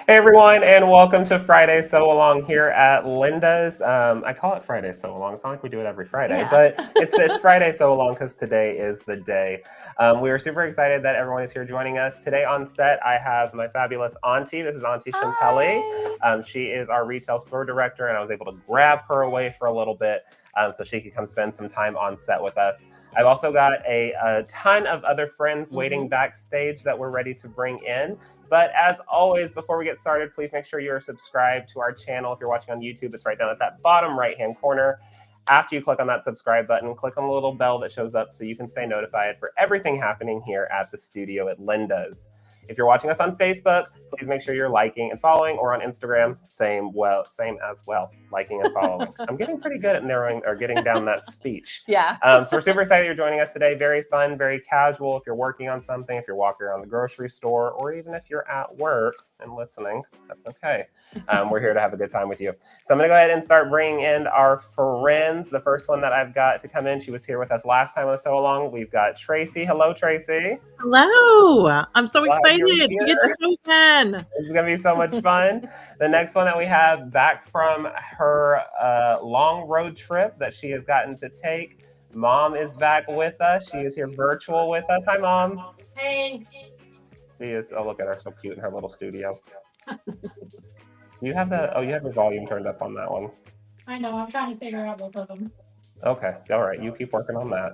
Hey everyone, and welcome to Friday Sew Along here at Linda's. I call it Friday Sew Along. It's not like we do it every Friday, Yeah. but it's Friday Sew Along because today is the day. We are super excited that everyone is here joining us today on set. I have my fabulous auntie. This is Auntie Shantelle. Hi. She is our retail store director, and I was able to grab her away for a little bit so she could come spend some time on set with us. I've also got a ton of other friends waiting backstage that we're ready to bring in. But as always, before we get started, please make sure you're subscribed to our channel. If you're watching on YouTube, it's right down at that bottom right-hand corner. After you click on that subscribe button, click on the little bell that shows up so you can stay notified for everything happening here at the studio at Linda's. If you're watching us on Facebook, please make sure you're liking and following, or on Instagram, same as well, liking and following. I'm getting pretty good at narrowing or getting down that speech. Yeah. So we're super excited you're joining us today. Very fun, very casual. If you're working on something, if you're walking around the grocery store, or even if you're at work and listening, that's okay. We're here to have a good time with you. So I'm going to go ahead and start bringing in our friends. The first one that I've got to come in, she was here with us last time on Sew Along. We've got Tracy. Hello, Tracy. Hello. I'm so Glad excited you're to here. get to sew again. This is going to be so much fun. The next one that we have back from her long road trip that she has gotten to take. Mom is back with us. She is here virtual with us. Hi, Mom. Hey. She is, oh, look at her, so cute in her little studio. You have you have your volume turned up on that one. I know, I'm trying to figure out both of them. Okay, all right, you keep working on that.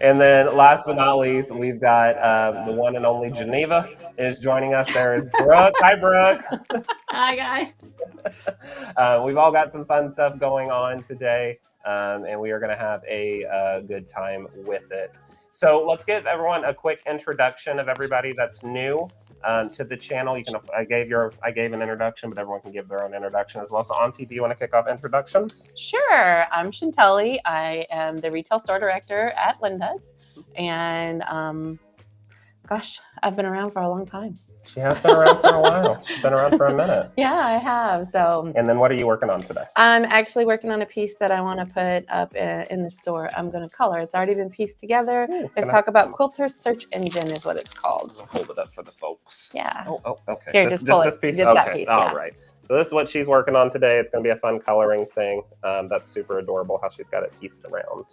And then last but not least, we've got the one and only Geneva is joining us. There is Brooke. Hi, Brooke. Hi, guys. We've all got some fun stuff going on today, and we are going to have a good time with it. So let's give everyone a quick introduction of everybody that's new to the channel. You can I gave an introduction, but everyone can give their own introduction as well. So Auntie, do you want to kick off introductions? Sure. I'm Shantelle. I am the retail store director at Linda's. And gosh, I've been around for a long time. She has been around for a while. She's been around for a minute. Yeah, I have. So. And then what are you working on today? I'm actually working on a piece that I want to put up in the store. I'm going to color. It's already been pieced together. Let's talk about Quilter's Search Engine is what it's called. I'll hold it up for the folks. Yeah. Oh, okay. Here, just this piece? Just okay. That piece, All right. So this is what she's working on today. It's going to be a fun coloring thing. That's super adorable how she's got it pieced around.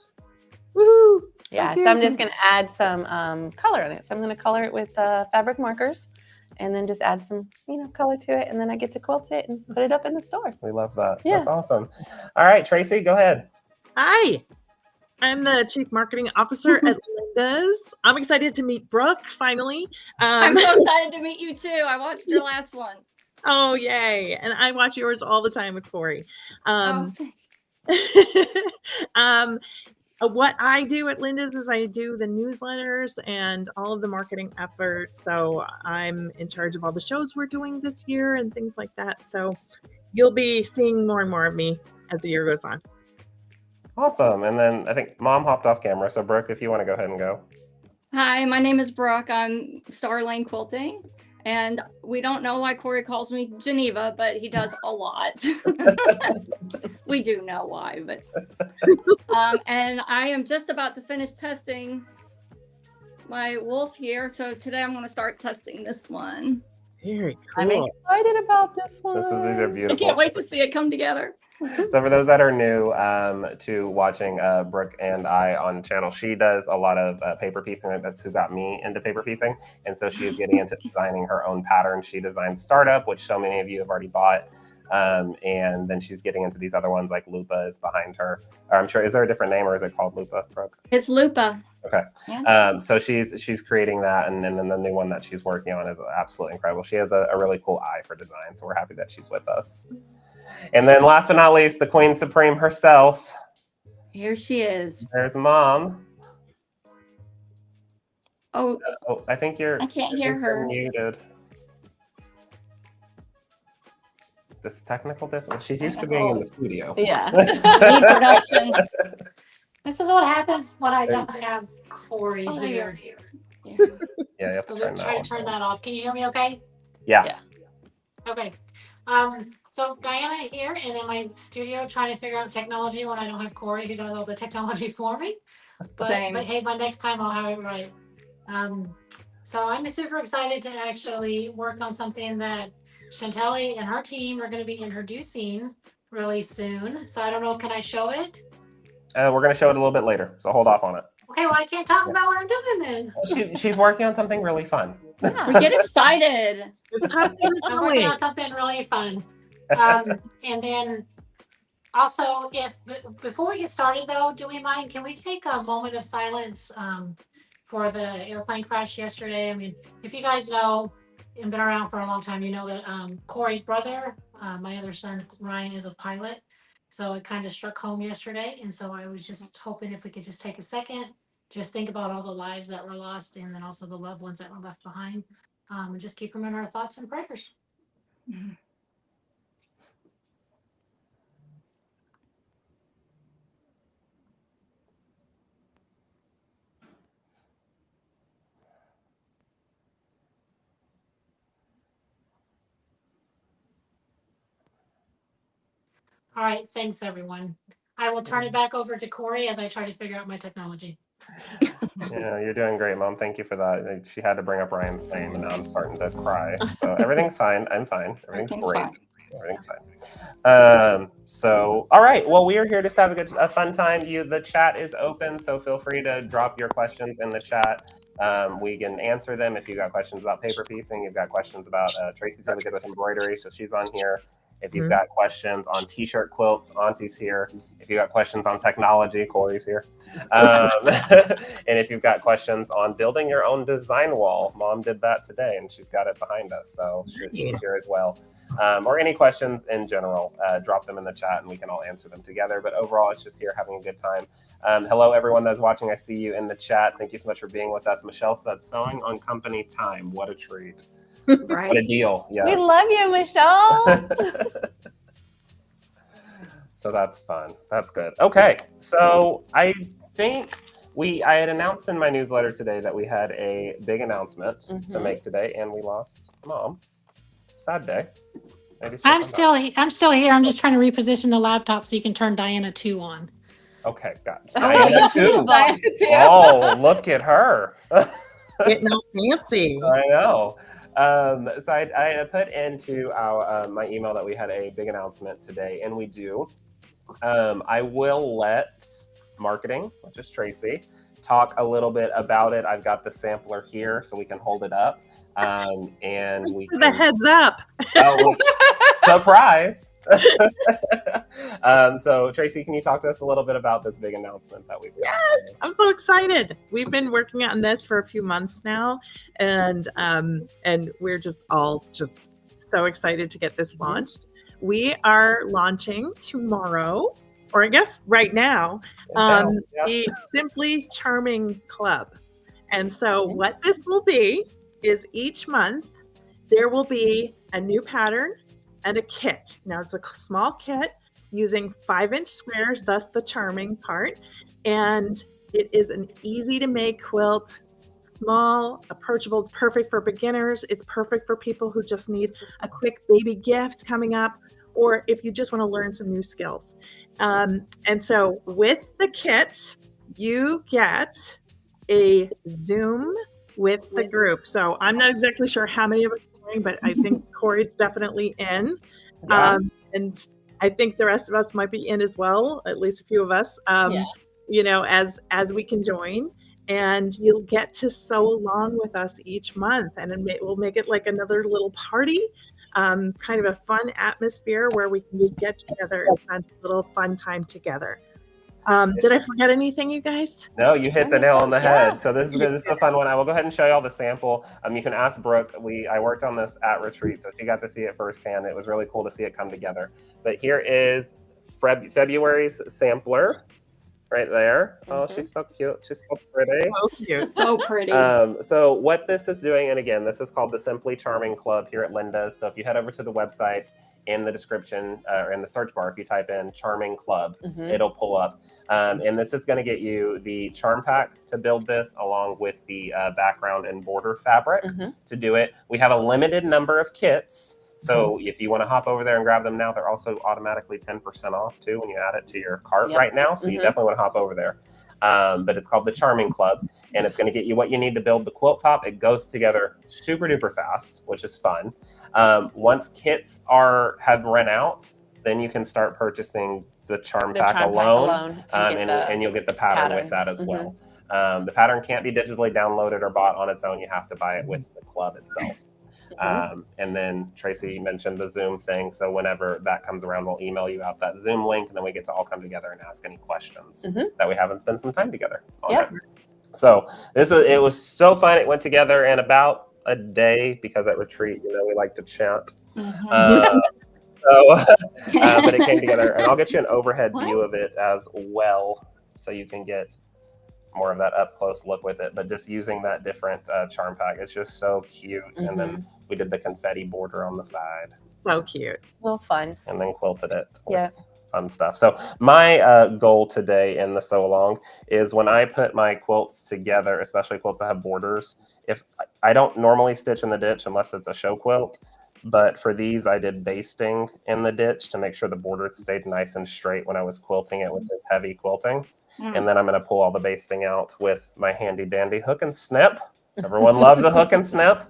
Woohoo! Yeah, so I'm just going to add some color in it. So I'm going to color it with fabric markers. And then just add some, color to it. And then I get to quilt it and put it up in the store. We love that. Yeah. That's awesome. All right, Tracy, go ahead. Hi. I'm the Chief Marketing Officer at Linda's. I'm excited to meet Brooke, finally. I'm so excited to meet you, too. I watched your last one. Oh, yay. And I watch yours all the time with Corey. Thanks. What I do at Linda's is I do the newsletters and all of the marketing efforts. So I'm in charge of all the shows we're doing this year and things like that. So you'll be seeing more and more of me as the year goes on. Awesome. And then I think Mom hopped off camera. So Brooke, if you want to go ahead and go. Hi, my name is Brooke. I'm Starlane Quilting. And we don't know why Corey calls me Geneva, but he does a lot. We do know why, but and I am just about to finish testing my wolf here. So today I'm going to start testing this one. Very cool. I'm excited about this one. These are beautiful. I can't wait to see it come together. So for those that are new to watching Brooke and I on channel, she does a lot of paper piecing. That's who got me into paper piecing. And so she is getting into designing her own patterns. She designed Startup, which so many of you have already bought. And then she's getting into these other ones, like Lupa is behind her. I'm sure, is there a different name or is it called Lupa, Brooke? It's Lupa. Okay. Yeah. So she's creating that, and then the new one that she's working on is absolutely incredible. She has a really cool eye for design, so we're happy that she's with us. And then last but not least, the Queen Supreme herself. Here she is. There's Mom. Oh, I think I can't hear her. Muted. This technical difficulty. She's used to being in the studio. Yeah. Production. This is what happens when I don't have Corey here. Yeah, you have to So turn try that to turn on. that off. Can you hear me okay? Yeah. Okay. So Dianna here and in my studio trying to figure out technology when I don't have Corey who does all the technology for me. Same. But hey, by next time I'll have it right. So I'm super excited to actually work on something that Shantelle and her team are going to be introducing really soon. So I don't know, can I show it? We're going to show it a little bit later, so hold off on it. Okay, well, I can't talk about what I'm doing then. She's working on something really fun. We get excited. It's top secret I'm working on always. something really fun. And then also, before we get started though, do we mind, can we take a moment of silence for the airplane crash yesterday? I mean, if you guys know and been around for a long time, you know that Corey's brother, my other son, Ryan, is a pilot. So it kind of struck home yesterday. And so I was just hoping if we could just take a second, just think about all the lives that were lost and then also the loved ones that were left behind. And just keep them in our thoughts and prayers. Mhm. All right, thanks everyone. I will turn it back over to Corey as I try to figure out my technology. Yeah, you're doing great, Mom. Thank you for that. She had to bring up Ryan's name, and now I'm starting to cry. So everything's fine. I'm fine. Everything's great. Fine. Everything's fine. So, all right. Well, we are here just to have a fun time. The chat is open, so feel free to drop your questions in the chat. We can answer them. If you've got questions about paper piecing, you've got questions about Tracy's really good with embroidery, so she's on here. If you've got questions on t-shirt quilts, Auntie's here. If you've got questions on technology, Corey's here. And if you've got questions on building your own design wall, Mom did that today, and she's got it behind us, so she's here as well. Or any questions in general, drop them in the chat, and we can all answer them together. But overall, it's just here having a good time. Hello, everyone that's watching. I see you in the chat. Thank you so much for being with us. Michelle said, sewing on company time. What a treat. Right. What a deal. Yes. We love you, Michelle. So that's fun. That's good. Okay. So I think I had announced in my newsletter today that we had a big announcement to make today, and we lost Mom. Sad day. I'm still here. I'm just trying to reposition the laptop so you can turn Dianna 2 on. Okay, got it. Oh, Dianna too. Oh, look at her. Getting all fancy. I know. So I put into our my email that we had a big announcement today, and we do. I will let marketing, which is Tracy, talk a little bit about it. I've got the sampler here, so we can hold it up. And we For the heads up. Oh, surprise! So Tracy, can you talk to us a little bit about this big announcement that we've got? Yes, I'm so excited. We've been working on this for a few months now, and we're just so excited to get this launched. We are launching tomorrow, or I guess right now, the Simply Charming Club. And so what this will be is each month there will be a new pattern and a kit. Now it's a small kit using 5-inch squares, thus the charming part. And it is an easy to make quilt, small, approachable, perfect for beginners. It's perfect for people who just need a quick baby gift coming up, or if you just want to learn some new skills. And so with the kit, you get a Zoom with the group. So I'm not exactly sure how many of us are doing, but I think Corey's definitely in. And I think the rest of us might be in as well, at least a few of us, you know, as we can join. And you'll get to sew along with us each month, and we'll make it like another little party, kind of a fun atmosphere where we can just get together and spend a little fun time together. Did I forget anything, you guys? No, you hit the nail on the head. So this is good. This is a fun one. I will go ahead and show you all the sample. You can ask Brooke. I worked on this at retreat, so she got to see it firsthand. It was really cool to see it come together. But here is February's sampler. Right there. Oh, she's so cute. She's so pretty. So cute. So pretty. So what this is doing, and again, this is called the Simply Charming Club here at Linda's. So if you head over to the website, in the description or in the search bar, if you type in Charming Club, it'll pull up. And this is going to get you the charm pack to build this, along with the background and border fabric to do it. We have a limited number of kits. So if you want to hop over there and grab them now, they're also automatically 10% off too when you add it to your cart right now. So you definitely want to hop over there. but it's called the Charming Club, and it's going to get you what you need to build the quilt top. It goes together super duper fast, which is fun. Once kits have run out, then you can start purchasing the charm pack alone, and you'll get the pattern with that as well. The pattern can't be digitally downloaded or bought on its own. You have to buy it with the club itself. And then Tracy mentioned the Zoom thing. So whenever that comes around, we'll email you out that Zoom link, and then we get to all come together and ask any questions that we haven't spent some time together on it. So it was so fun. It went together in about a day because at retreat, we like to chant. But it came together, and I'll get you an overhead view of it as well, so you can get more of that up close look with it. But just using that different charm pack, it's just so cute. And then we did the confetti border on the side. So cute. A little fun. And then quilted it with fun stuff. So my goal today in the sew along is when I put my quilts together, especially quilts that have borders, if I don't normally stitch in the ditch unless it's a show quilt. But for these, I did basting in the ditch to make sure the border stayed nice and straight when I was quilting it with this heavy quilting. And then I'm going to pull all the basting out with my handy dandy hook and snip. Everyone loves a hook and snip.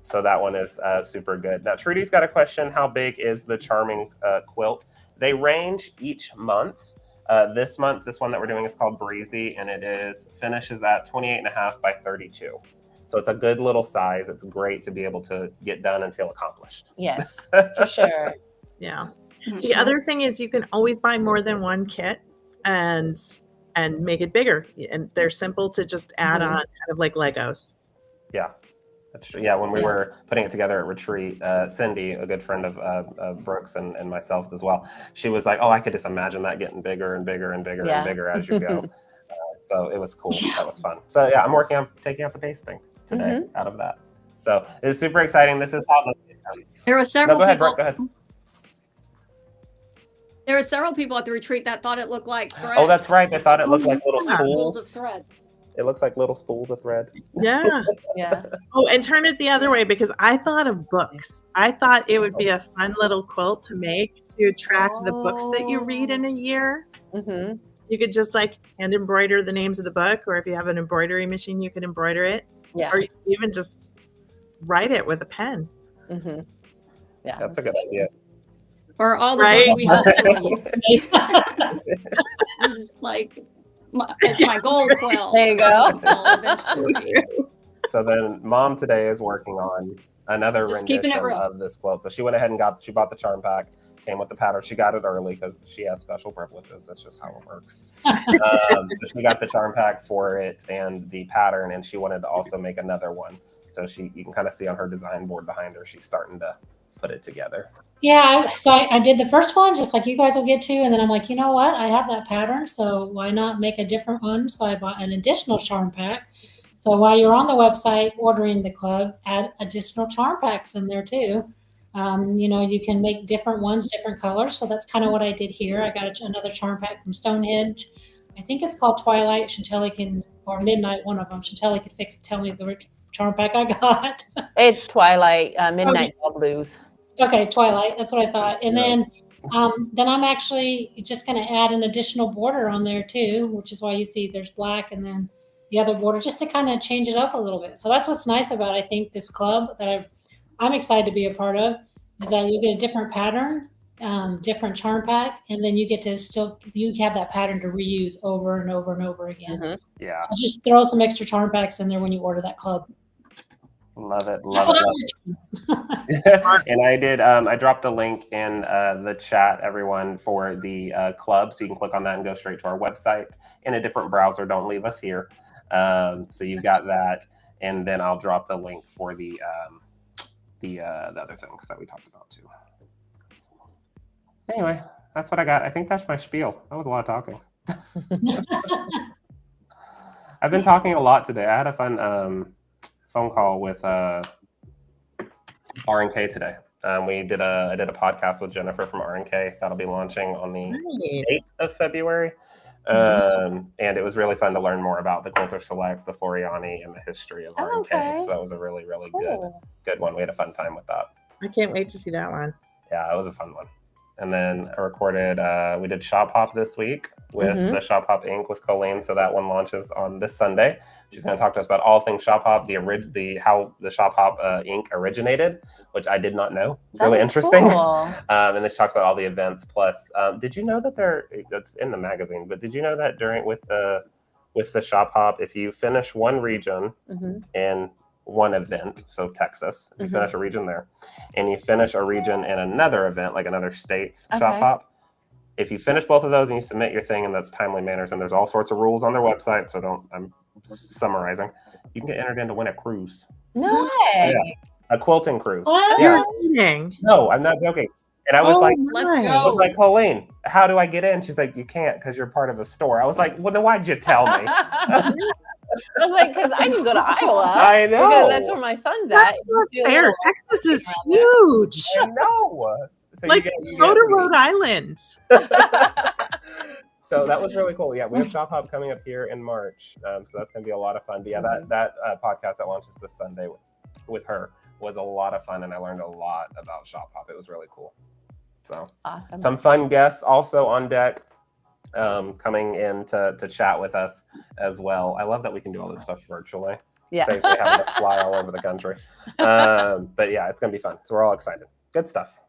So that one is super good. Now, Trudy's got a question. How big is the Charming quilt? They range each month. This month, this one that we're doing is called Breezy, and finishes at 28.5 by 32. So it's a good little size. It's great to be able to get done and feel accomplished. Yes, for sure. Yeah. The other thing is you can always buy more than one kit and make it bigger. And they're simple to just add on, kind of like Legos. Yeah. That's true. Yeah, when we were putting it together at retreat, Cindy, a good friend of Brooks and myself as well, she was like, "Oh, I could just imagine that getting bigger and bigger and bigger and bigger as you go." So it was cool. That was fun. So yeah, I'm working on taking out the basting today out of that. So it's super exciting. This is how there were several go ahead, people. Brooke, go ahead. There were several people at the retreat that thought it looked like thread. Oh, that's right. They thought it looked like little spools of spools. thread. It looks like little spools of thread. Yeah. Yeah. Oh, and turn it the other way, because I thought of books. I thought it would be a fun little quilt to make to track the books that you read in a year. You could just like hand embroider the names of the book, or if you have an embroidery machine, you can embroider it. Yeah. Or even just write it with a pen. Yeah. That's a good idea. For all the books we hope to read. This is like it's my gold quilt. There you go. So then Mom today is working on another rendition of this quilt. So she went ahead and she bought the charm pack, came with the pattern. She got it early because she has special privileges. That's just how it works. So she got the charm pack for it and the pattern, and she wanted to also make another one. So you can kind of see on her design board behind her, she's starting to put it together. Yeah, so I did the first one just like you guys will get to, and then I'm like, you know what? I have that pattern, so why not make a different one? So I bought an additional charm pack. So while you're on the website ordering the club, add additional charm packs in there too. You can make different ones, different colors. So that's kind of what I did here. I got another charm pack from Stonehenge. I think it's called Twilight. Shantelle or Midnight, one of them. Shantelle could tell me the charm pack I got. It's Twilight, Midnight All Blues. Okay, Twilight. That's what I thought. And then I'm actually just going to add an additional border on there too, which is why you see there's black and then the other border, just to kind of change it up a little bit. So that's what's nice about, I think, this club that I'm excited to be a part of, is that you get a different pattern, different charm pack, and then you get to you have that pattern to reuse over and over and over again. Yeah. So just throw some extra charm packs in there when you order that club. Love it. That's what And I dropped the link in the chat, everyone, for the club. So you can click on that and go straight to our website in a different browser. Don't leave us here. So you've got that. And then I'll drop the link for the other things that we talked about too. Anyway, that's what I got. I think that's my spiel. That was a lot of talking. I've been talking a lot today. I had a fun phone call with R&K today. I did a podcast with Jennifer from R&K. That'll be launching on the 8th of February. And it was really fun to learn more about the Quilter Select, the Floriani, and the history of R&K. So that was a really, really good one. We had a fun time with that. I can't wait to see that one. Yeah, it was a fun one. And then I recorded, we did Shop Hop this week with the Shop Hop Inc. with Colleen. So that one launches on this Sunday. She's going to talk to us about all things Shop Hop, how the Shop Hop Inc. originated, which I did not know. It's really interesting. Cool. And then she talked about all the events. Plus, did you know that that's in the magazine, but did you know that with the Shop Hop, if you finish one region in one event, so Texas, if you finish a region there, and you finish a region in another event, like another state's Shop Hop, if you finish both of those and you submit your thing in those timely manners, and there's all sorts of rules on their website, so I'm summarizing, you can get entered in to win a cruise. No way. Yeah, a quilting cruise. You're Yes. kidding. No, I'm not joking. And I was let's I go. was like, Colleen, how do I get in? She's like, you can't because you're part of the store. I was like, well, then why'd you tell me? I was like, because I can go to Iowa. I know. Because that's where my son's at. That's not fair. Texas is huge. I know. So Like, go to Rhode Island. So that was really cool. Yeah, we have Shop Hop coming up here in March. So that's going to be a lot of fun. But yeah, that podcast that launches this Sunday with her was a lot of fun. And I learned a lot about Shop Hop. It was really cool. So awesome. Some fun guests also on deck. Coming in to chat with us as well. I love that we can do all this stuff virtually. Yeah. Saves me having to fly all over the country. But yeah, it's going to be fun. So we're all excited. Good stuff.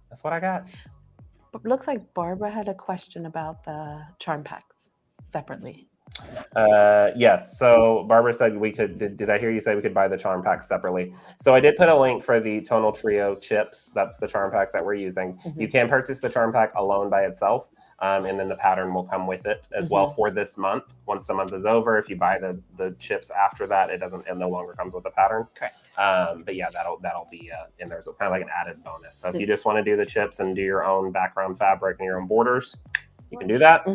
That's what I got. Looks like Barbara had a question about the charm packs separately. Yes. So Barbara said we could. Did I hear you say we could buy the charm pack separately? So I did put a link for the Tonal Trio chips. That's the charm pack that we're using. You can purchase the charm pack alone by itself, and then the pattern will come with it as well for this month. Once the month is over, if you buy the chips after that, it no longer comes with a pattern. Correct. But yeah, that'll be in there. So it's kind of like an added bonus. So if you just want to do the chips and do your own background fabric and your own borders, you can do that.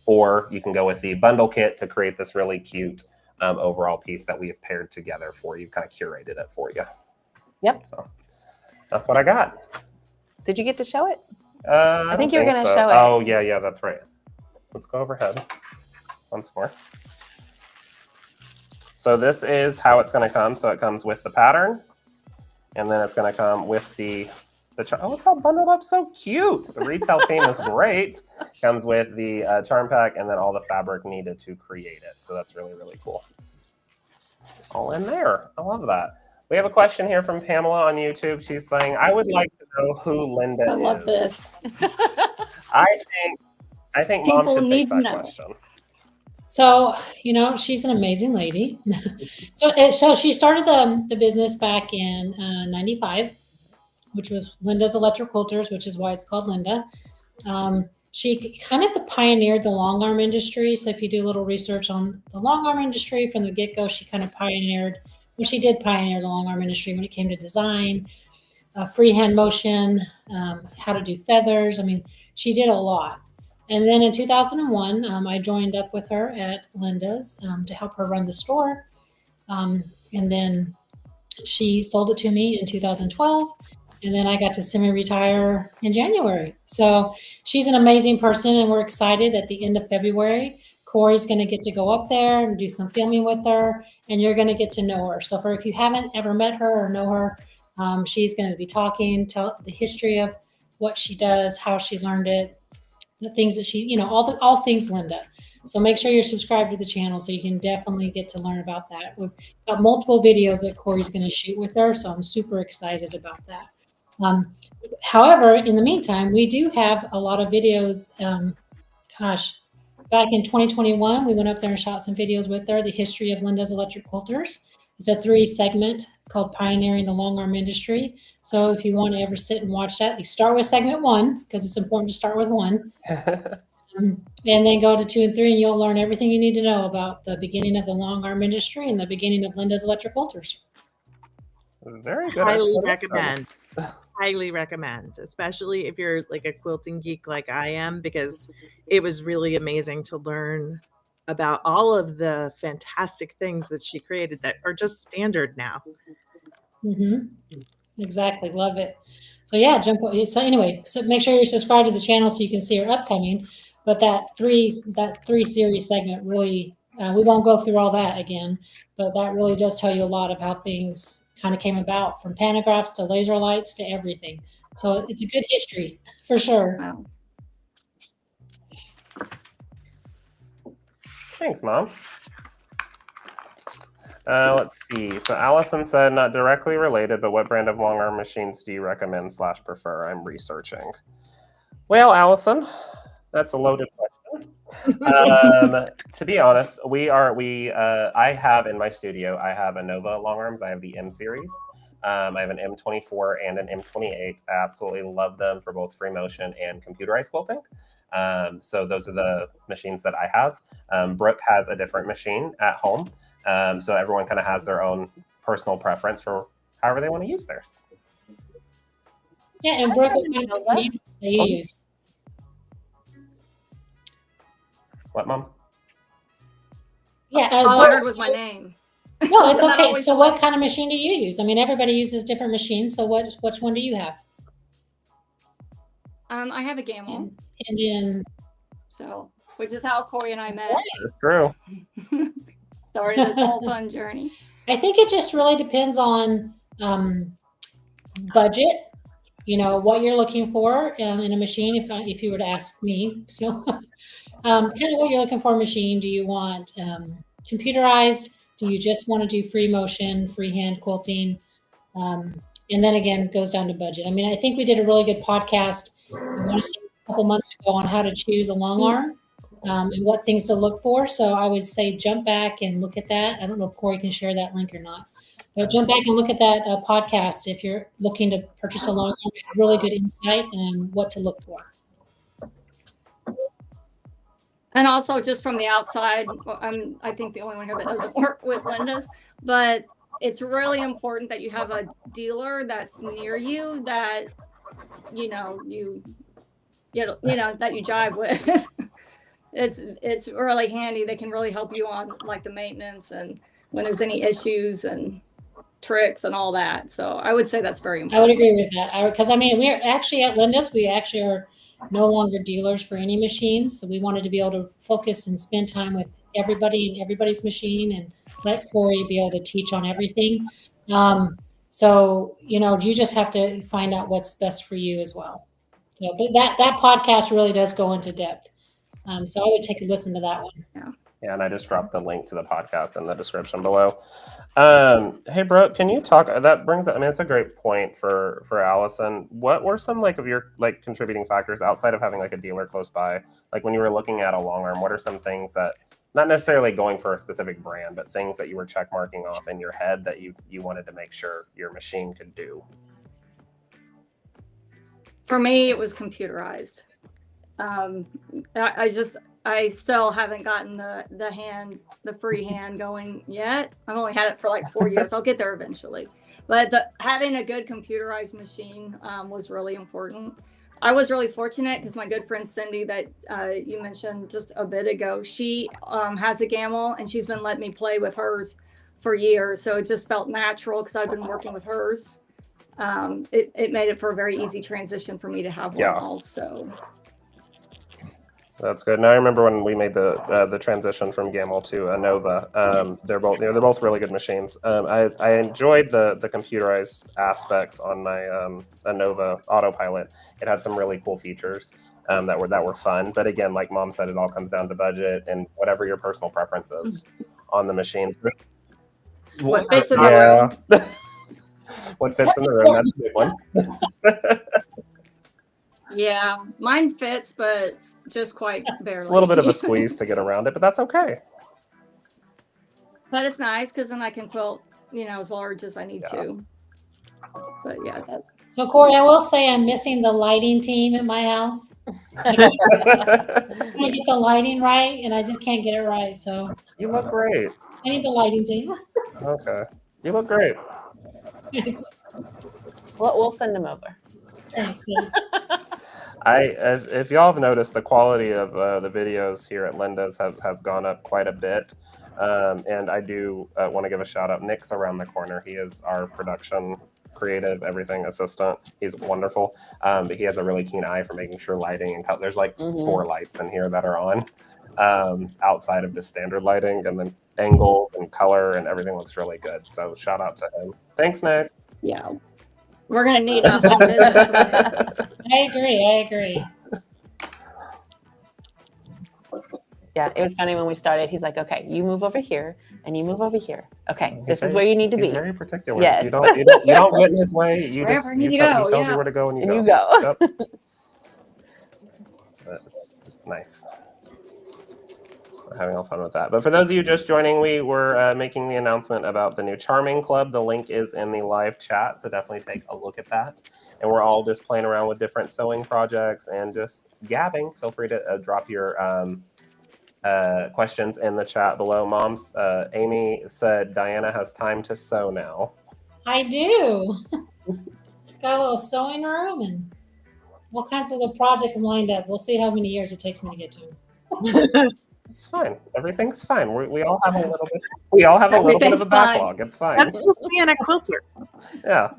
Or you can go with the bundle kit to create this really cute overall piece that we have paired together for you, kind of curated it for you. Yep. So that's what I got. Did you get to show it? I think you were going to show it. Oh, yeah, that's right. Let's go overhead once more. So this is how it's going to come. So it comes with the pattern, and then it's going to come with oh, it's all bundled up so cute. The retail team is great. Comes with the charm pack and then all the fabric needed to create it. So that's really, really cool. All in there. I love that. We have a question here from Pamela on YouTube. She's saying, I would like to know who Linda is. I love this. I think Mom People should need take to that know. question. So, she's an amazing lady. So she started the business back in 95, which was Linda's Electric Quilters, which is why it's called Linda. She kind of pioneered the long arm industry. So if you do a little research on the long arm industry from the get-go, she kind of she did pioneer the long arm industry when it came to design, freehand motion, how to do feathers. I mean, she did a lot. And then in 2001, I joined up with her at Linda's to help her run the store. And then she sold it to me in 2012. And then I got to semi-retire in January. So she's an amazing person, and we're excited at the end of February. Corey's going to get to go up there and do some filming with her, and you're going to get to know her. So if you haven't ever met her or know her, she's going to be tell the history of what she does, how she learned it, the things that she, all things Linda. So make sure you're subscribed to the channel so you can definitely get to learn about that. We've got multiple videos that Corey's going to shoot with her, so I'm super excited about that. However, in the meantime, we do have a lot of videos. Back in 2021, we went up there and shot some videos with her, the history of Linda's Electric Quilters. It's a 3-segment called Pioneering the Long Arm Industry. So if you want to ever sit and watch that, you start with segment 1 because it's important to start with 1. And then go to 2 and 3, and you'll learn everything you need to know about the beginning of the long arm industry and the beginning of Linda's Electric Quilters. Very good. Highly recommend. Highly recommend, especially if you're like a quilting geek like I am, because it was really amazing to learn about all of the fantastic things that she created that are just standard now. Exactly. Love it. So yeah, so anyway, so make sure you're subscribed to the channel so you can see her upcoming. But that three series segment really, we won't go through all that again, but that really does tell you a lot of how things kind of came about, from pantographs to laser lights to everything. So it's a good history for sure. Wow. Thanks, Mom. Let's see. So Allison said, not directly related, but what brand of long arm machines do you recommend / prefer? I'm researching. Well, Allison, that's a loaded question. To be honest, I have in my studio, I have a Nova long arms. I have the M series. I have an M24 and an M28. I absolutely love them for both free motion and computerized quilting. So those are the machines that I have. Brooke has a different machine at home. So everyone kind of has their own personal preference for however they want to use theirs. Yeah, and Brooke, what kind of machine do you use? What, Mom? Yeah, All I heard was my name. No, it's Isn't that okay. always So the what way? kind of machine do you use? I mean, everybody uses different machines. So which one do you have? I have a Gamel, And then so which is how Corey and I met. It's true. Started this whole fun journey. I think it just really depends on budget. You know what you're looking for in a machine. If you were to ask me, so kind of what you're looking for a machine. Do you want computerized? Do you just want to do free motion, freehand quilting? And then again, it goes down to budget. I mean, I think we did a really good podcast I want to say a couple months ago on how to choose a long arm and what things to look for. So I would say jump back and look at that. I don't know if Corey can share that link or not, but jump back and look at that podcast if you're looking to purchase a long arm. Really good insight on what to look for. And also, just from the outside, I think the only one here that doesn't work with Linda's, but it's really important that you have a dealer that's near you that that you jive with. It's really handy. They can really help you on like the maintenance and when there's any issues and tricks and all that. So I would say that's very important. I would agree with that. Because I mean, we're actually at Linda's. We actually are no longer dealers for any machines. So we wanted to be able to focus and spend time with everybody and everybody's machine and let Corey be able to teach on everything. So, you just have to find out what's best for you as well. So, but that podcast really does go into depth. So I would take a listen to that one. Yeah, and I just dropped the link to the podcast in the description below. Hey, Brooke, can you talk? That brings up. I mean, it's a great point for Allison. What were some of your contributing factors outside of having a dealer close by? Like when you were looking at a long arm, what are some things that not necessarily going for a specific brand, but things that you were check marking off in your head that you wanted to make sure your machine could do? For me, it was computerized. I still haven't gotten the free hand going yet. I've only had it for 4 years. I'll get there eventually. But having a good computerized machine was really important. I was really fortunate because my good friend Cindy that you mentioned just a bit ago, she has a Gamel and she's been letting me play with hers for years. So it just felt natural because I've been working with hers. It made it for a very easy transition for me to have one also. That's good. And I remember when we made the transition from Gamel to a Nova. They're both really good machines. I enjoyed the computerized aspects on my a Nova autopilot. It had some really cool features that were fun. But again, like Mom said, it all comes down to budget and whatever your personal preference is on the machines. What fits in the room? What fits in the room? That's a big one. Yeah, mine fits, but just quite barely. A little bit of a squeeze to get around it, but that's okay. But it's nice because then I can quilt, as large as I need to. But yeah. So Corey, I will say I'm missing the lighting team at my house. I get the lighting right, and I just can't get it right. So you look great. I need the lighting team. Okay, you look great. We'll send them over. Thanks. If y'all have noticed, the quality of the videos here at Linda's has gone up quite a bit, and I do want to give a shout out. Nick's around the corner. He is our production, creative, everything assistant. He's wonderful, but he has a really keen eye for making sure lighting and there's 4 lights in here that are on outside of the standard lighting, and then angles and color and everything looks really good. So shout out to him. Thanks, Nick. Yeah. We're gonna need a home visit for that. I agree. Yeah, it was funny when we started. He's like, "Okay, you move over here, and you move over here. Okay, He's this very- is where you need to He's be, very particular. Yes. You don't get in his way. You Wherever just I need to he go, tells yeah. you where to go and and you go." Yep. But it's nice. We're having all fun with that. But for those of you just joining, we were making the announcement about the new Charming Club. The link is in the live chat, so definitely take a look at that. And we're all just playing around with different sewing projects and just gabbing. Feel free to drop your questions in the chat below. Moms, Amy said Dianna has time to sew now. I do. Got a little sewing room and all kinds of little projects lined up. We'll see how many years it takes me to get to them. It's fine. Everything's fine. We all have a little bit. We all have a little bit of Everything's a fine. backlog. It's fine. That's just being a quilter. Yeah.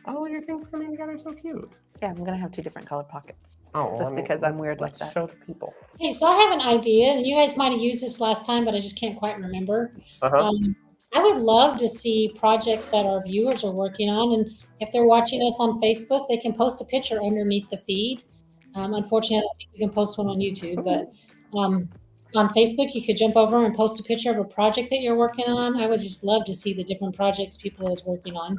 Oh, your thing's coming together so cute. Yeah, I'm gonna have 2 different color pockets Oh, just because I'm weird like let's that. show the people. Okay, so I have an idea, and you guys might have used this last time, but I just can't quite remember. Uh-huh. I would love to see projects that our viewers are working on, and if they're watching us on Facebook, they can post a picture underneath the feed. Unfortunately, I don't think you can post one on YouTube, but on Facebook, you could jump over and post a picture of a project that you're working on. I would just love to see the different projects people is working on.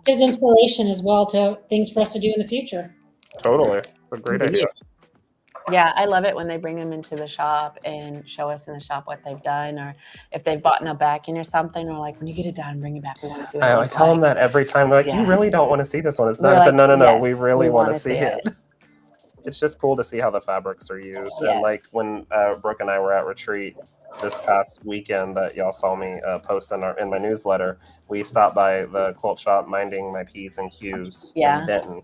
Gives inspiration as well to things for us to do in the future. Totally. It's a great idea. Yeah, I love it when they bring them into the shop and show us in the shop what they've done, or if they've bought a backing or something, or like, when you get it done, bring it back. We want to see what it I looks tell them like. that every time. They're like, Yeah. "You really don't want to see this one? It's We're not." I said, like, "No. "Yes, We really we want to wanna see see it." it. It's just cool to see how the fabrics are used. And Yes. like when Brooke and I were at retreat this past weekend that y'all saw me post in my newsletter, we stopped by the quilt shop minding my P's and Q's Yeah. in Denton.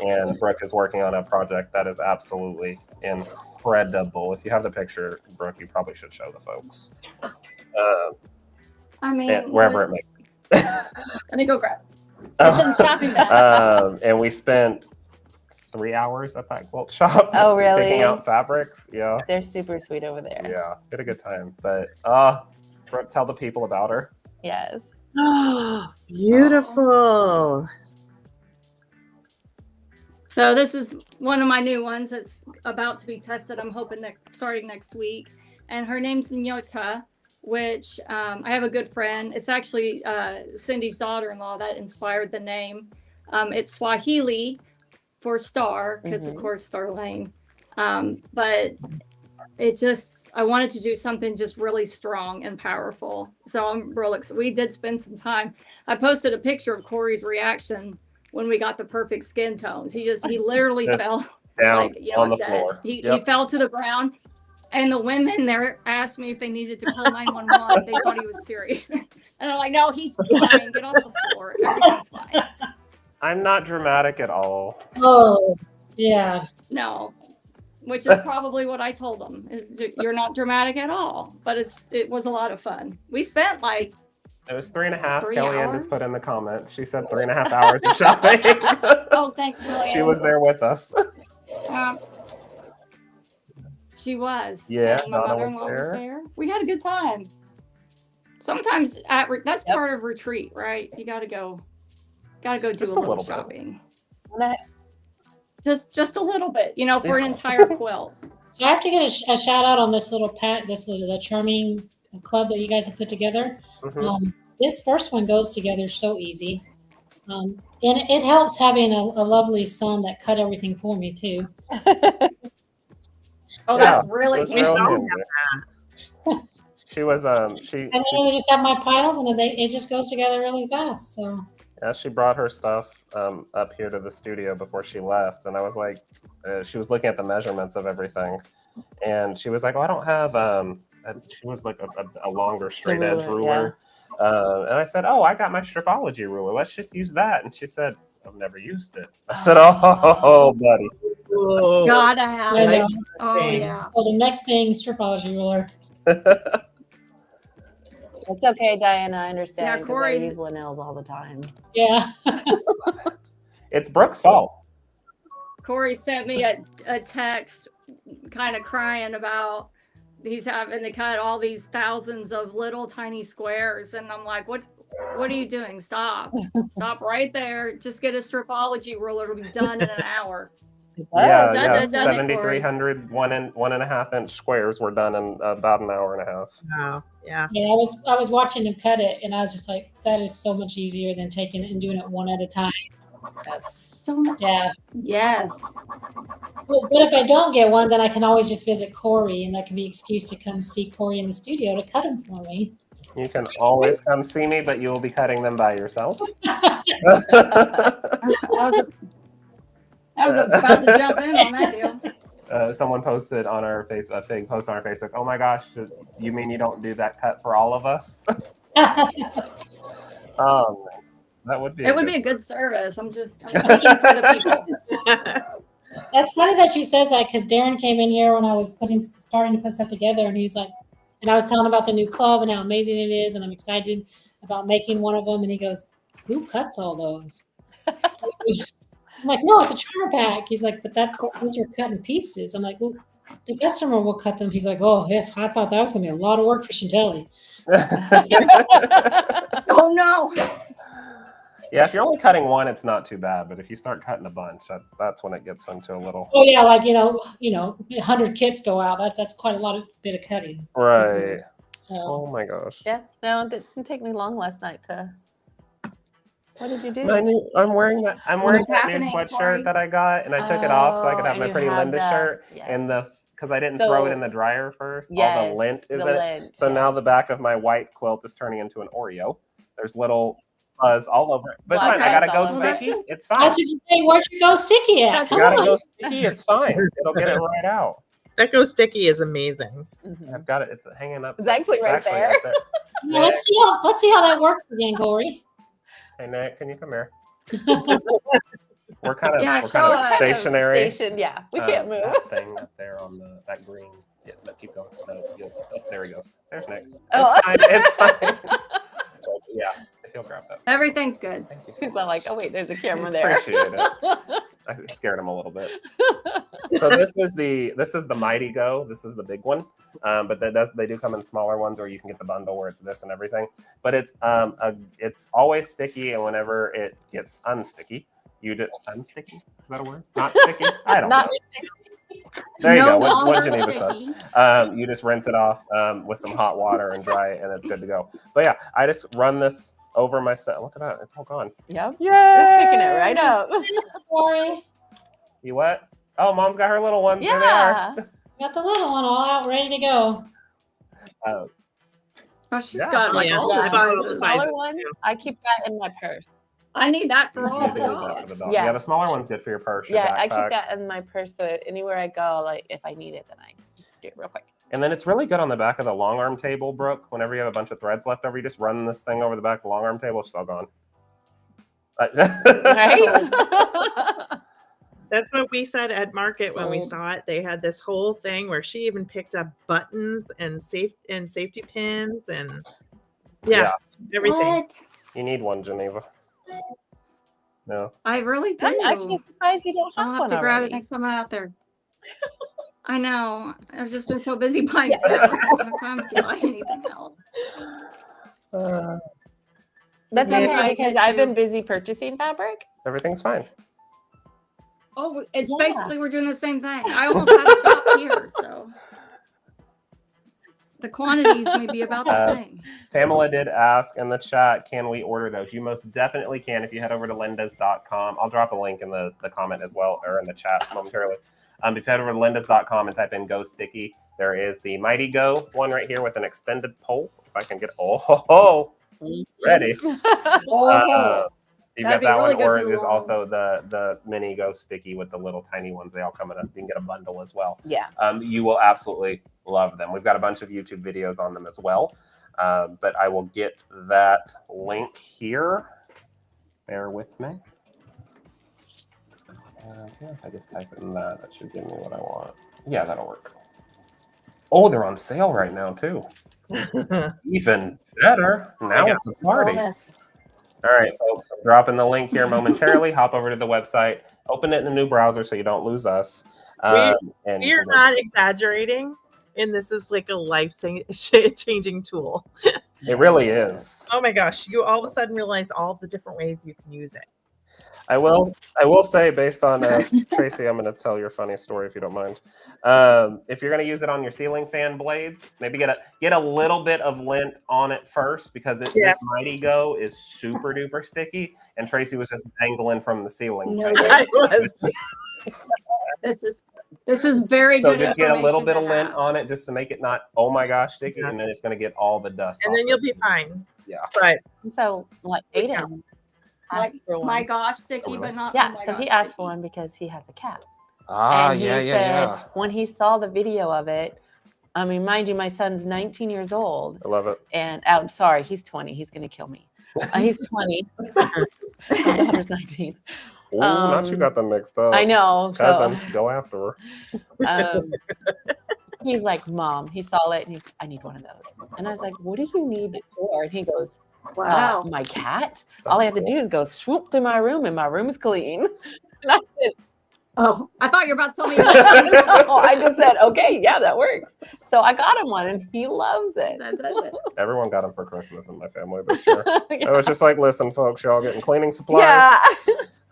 And Brooke is working on a project that is absolutely incredible. If you have the picture, Brooke, you probably should show the folks. I mean, Wherever it may be. Let me go grab. It's in shopping bags. And we spent 3 hours at that quilt shop. Oh, really? Picking out fabrics. Yeah. They're super sweet over there. Yeah. Had a good time. But Brooke, tell the people about her. Yes. Oh, beautiful. So this is one of my new ones that's about to be tested. I'm hoping that starting next week. And her name's Nyota, which I have a good friend. It's actually Cindy's daughter-in-law that inspired the name. It's Swahili for star, because of course Star Lane. But I wanted to do something just really strong and powerful. So I'm real excited. We did spend some time. I posted a picture of Corey's reaction when we got the perfect skin tones. He literally fell down like, on the dead. floor. He Yep. fell to the ground. And the women there asked me if they needed to call 911. They thought he was serious. And I'm like, no, he's fine. Get off the floor. Everything's fine. I'm not dramatic at all. Oh, yeah. No, which is probably what I told them is you're not dramatic at all. But it was a lot of fun. We spent like It was 3.5. 3 Kellyanne hours? just put in the comments. She said 3.5 hours of shopping. Oh, thanks, Kellyanne. She was there with us. She was. Yeah, And my Donna was mother-in-law was there. there. We had a good time. Sometimes that's part of retreat, right? You gotta go do Just a a little little bit. shopping. That- Just a little bit, for an entire quilt. So I have to get a shout out on this little the Charming Club that you guys have put together. Mhm. This first one goes together so easy. And it helps having a lovely son that cut everything for me too. Oh, Yeah, that's really it was handy. real all handy. She was she I literally just have my piles and it just goes together really fast. So she brought her stuff up here to the studio before she left, and I was like, she was looking at the measurements of everything, and she was like, "Oh, I don't have." She was like a longer straight edge ruler, and I said, "Oh, I got my stripology ruler. Let's just use that." And she said, "I've never used it." I said, "Oh, buddy." Whoa. Gotta have I it. know. Oh yeah. Well, the next thing, stripology ruler. It's okay, Diana. I understand. Yeah, 'cause I Corey's- use Linnell's all the time. Yeah. It's Brooke's fault. Corey sent me a text kind of crying about he's having to cut all these thousands of little tiny squares. And I'm like, what What are you doing? Stop. Stop right there. Just get a stripology ruler. It'll be done in an hour. Yeah, Does yeah. it, doesn't it, Corey? 7,300 1.5 inch squares were done in about an hour and a half. Wow. Yeah. Yeah, I was watching him cut it, and I was just like, that is so much easier than taking it and doing it one at a time. That's so much. Yeah. Yes. But if I don't get one, then I can always just visit Corey, and that can be an excuse to come see Corey in the studio to cut them for me. You can always come see me, but you will be cutting them by yourself. I was about to jump in on that deal. Someone posted on our Facebook, a fake post on our Facebook. Oh my gosh, you mean you don't do that cut for all of us? That would be. It would be a good service. I'm speaking for the people. That's funny that she says that, because Darren came in here when I was starting to put stuff together, and he was like, and I was telling him about the new club and how amazing it is, and I'm excited about making one of them, and he goes, "Who cuts all those?" I'm like, "No, it's a charter pack." He's like, "But those are cut in pieces." I'm like, "Well, the customer will cut them." He's like, "Oh, if I thought that was going to be a lot of work for Shantelle." Oh no. Yeah, if you're only cutting one, it's not too bad. But if you start cutting a bunch, that's when it gets into a little. Oh yeah, like 100 kits go out. That's quite a bit of cutting. Right. So. Oh my gosh. Yeah. No, it didn't take me long last night to. What did you do? I'm wearing that new happening, sweatshirt Corey? that I got, and I took it off so I could have and my you pretty have Linda the- shirt, yes. and because I didn't throw it in the dryer first, all the Yes, lint is the in it. lint, So now yes. the back of my white quilt is turning into an Oreo. There's little fuzz all over it, but it's Black fine. I gotta fuzz go all over it. sticky. It's I fine. should just say, where'd you go sticky at? That's You Come gotta on. go sticky. It's fine. It'll get it right out. That Go Sticky is amazing. Mhm. I've got it. It's hanging up. It's actually right there. up there. Well, let's see how that works again, Corey. Hey Nick, can you come here? We're kind of Yeah, we're show kind of us. stationary. Stationed, yeah. We can't move. That thing up there on that green. Yeah, but keep going. There he goes. There's Nick. Oh. It's fine. It's fine. Yeah, if you'll grab that. Everything's good. Thank you so She's much. all like, oh wait, there's a camera there. Appreciate it. I scared him a little bit. So this is the Mighty Go. This is the big one, but they do come in smaller ones, or you can get the bundle where it's this and everything. But it's always sticky, and whenever it gets unsticky, you just unsticky. Is that a word? Not sticky. I don't know. There you No go. What longer Geneva sticky. said. You just rinse it off with some hot water and dry it, and it's good to go. But yeah, I just run this over my set. Look at that. It's all gone. Yep. Yay! It's picking it right up. Corey, You what? Oh, Mom's got her little ones. There they Yeah. are. got the little one all out, ready to go. Oh, she's Yeah, got she like has all the all sizes. the Smaller sizes, one, yeah. I keep that in my purse. I need that for all You the do need that for dogs. the dog. Yeah. Yeah, the smaller one's good for your purse, your Yeah, I backpack. keep that in my purse, so anywhere I go, like if I need it, then I just do it real quick. And then it's really good on the back of the long arm table, Brooke. Whenever you have a bunch of threads left over, you just run this thing over the back of the long arm table. It's all gone. Right? That's what we said at market when we Sold. saw it. They had this whole thing where she even picked up buttons and safety pins and Yeah. everything. What? You need one, Geneva. No. I really do. I'm actually surprised you don't have I'll have one to grab already. it next time I'm out there. I know. I've just been so busy buying food. I don't have time to buy anything else. That's Yeah. okay because Yeah. I've been busy purchasing fabric. Everything's fine. Oh, it's Yeah. basically we're doing the same thing. I almost have a shop here, so the quantities may be about the same. Pamela did ask in the chat, can we order those? You most definitely can if you head over to lindas.com. I'll drop a link in the comment as well, or in the chat momentarily. If you head over to lindas.com and type in Go Sticky, there is the Mighty Go one right here with an extended pole. If I can get, ready. Oh, You've That'd got be that really one, good or for the there's long. also the mini Go Sticky with the little tiny ones. They all come in you can get a bundle as well. Yeah. You will absolutely love them. We've got a bunch of YouTube videos on them as well. But I will get that link here. Bear with me. If I just type in that should give me what I want. Yeah, that'll work. Oh, they're on sale right now too. Even better. Now it's a party. bonus. All right, folks, I'm dropping the link here momentarily. Hop over to the website, open it in a new browser so you don't lose us. And We are not exaggerating. and this is like a life-changing tool. It really is. Oh my gosh, you all of a sudden realize all the different ways you can use it. I will say, based on Tracy, I'm going to tell your funny story if you don't mind. If you're going to use it on your ceiling fan blades, maybe get a little bit of lint on it first, because this Mighty Go is super duper sticky, and Tracy was just dangling from the ceiling fan. I was. This is very So good. just get a little information bit to of lint have. on it, just to make it not, oh my gosh, sticky, and then it's going to get all the dust And off then you'll it. be fine. Yeah. But So like Aiden asked for one. My gosh, sticky, but not. Yeah, oh my so gosh, he asked for sticky. one because he has a cat. Ah, And he said when he saw the video of it, I mean, mind you, my son's 19 years old. I love it. And I'm sorry, he's 20. He's going to kill me. He's 20. My daughter's 19. Ooh, not you got them mixed up. I know. Cousins, go after her. He's like, Mom, he saw it and he's, I need one of those. And I was like, what do you need it for? And he goes, Wow. my cat. All I have to do is go swoop through my room and my room is clean. And I said, Oh, I thought you were about to tell me. no, I just said, okay, yeah, that works. So I got him one and he loves it. That does it. Everyone got them for Christmas in my family this year. Yeah. I was just like, listen, folks, y'all getting cleaning supplies. Yeah.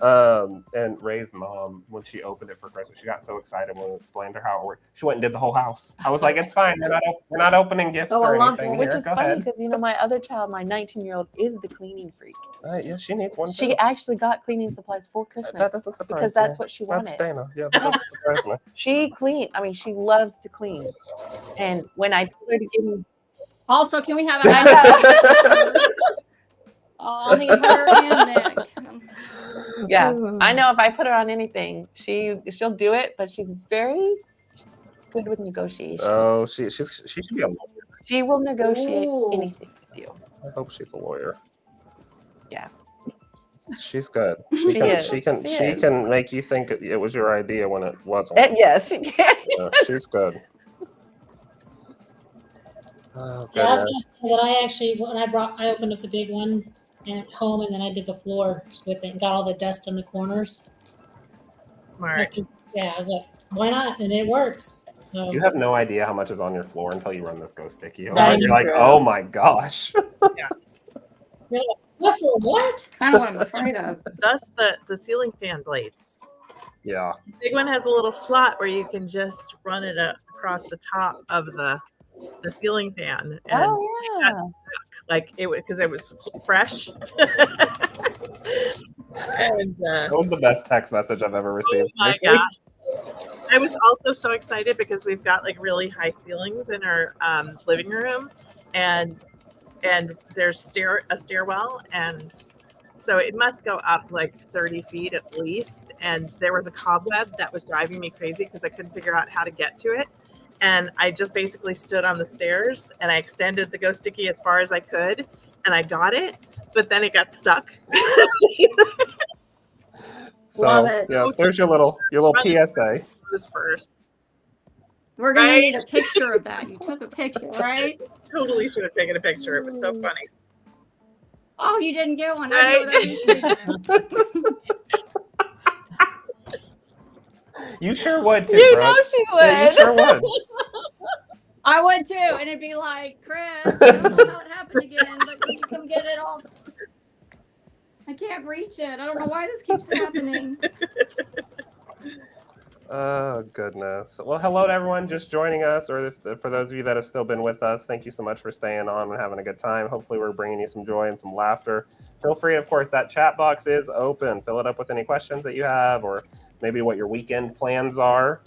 And Ray's mom, when she opened it for Christmas, she got so excited when we explained to her how it worked. She went and did the whole house. I was like, it's fine. We're not opening gifts Oh, or I love anything it. Which here. is Go funny ahead. because, my other child, my 19-year-old, is the cleaning freak. Yeah, she needs one. She too. actually got cleaning supplies for Christmas. That doesn't surprise because me. that's what she wanted. That's Dana. Yeah, that doesn't surprise me. She she loves to clean. And when I told her to give me, Also, can we have I a know. I'll need her and Nick. Yeah, I know if I put her on anything, she'll do it, but she's very good with negotiation. Oh, she should be a lawyer. She will negotiate Ooh. anything with you. I hope she's a lawyer. Yeah. She's good. She is. She can She is. make you think it was your idea when it wasn't. Yes, she can. Yeah, she's good. Oh, Yeah, I was goodness. gonna say that I actually, when I opened up the big one at home, and then I did the floor with it and got all the dust in the corners. smart. Yeah, I was like, why not? And it works. So You have no idea how much is on your floor until you run this Go Sticky. That is You're like, true. oh my gosh. you're like, what for what? Kind of what I'm afraid of. That's the ceiling fan blades. Yeah. The big one has a little slot where you can just run it across the top of the ceiling fan. And Oh yeah. like it because it was fresh. And That was the best text message I've ever received. oh my this week. gosh. I was also so excited because we've got like really high ceilings in our living room, and there's a stairwell, and so it must go up like 30 feet at least. And there was a cobweb that was driving me crazy because I couldn't figure out how to get to it. And I just basically stood on the stairs and I extended the Go Sticky as far as I could, and I got it, but then it got stuck. So Love it. yeah, there's your little PSA. Was first. We're gonna Right? need a picture of that. You took a picture, right? Totally should have taken a picture. It was so funny. Oh, you didn't get one. Right? I know that you You sure would too, You bro. know she would. Yeah, you sure would. I would too, and it'd be like, Chris, I don't know how it happened again, but can you come get it all? I can't reach it. I don't know why this keeps happening. Oh, goodness. Well, hello to everyone just joining us, or for those of you that have still been with us, thank you so much for staying on and having a good time. Hopefully we're bringing you some joy and some laughter. Feel free, of course, that chat box is open. Fill it up with any questions that you have, or maybe what your weekend plans are.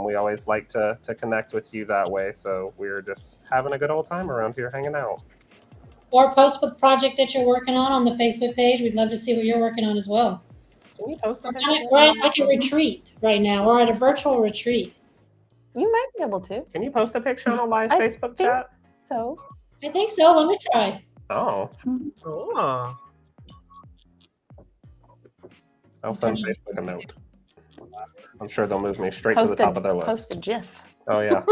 We always like to connect with you that way, so we're just having a good old time around here hanging out. Or post the project that you're working on the Facebook page. We'd love to see what you're working on as well. Can you post that? We're at like a retreat right now. We're at a virtual retreat. You might be able to. Can you post a picture on a live I Facebook think- chat? So I think so. Let me try. Oh, Oh. I'll send Facebook a note. I'm sure they'll move me straight to the post top of their post a list. GIF. Oh, yeah.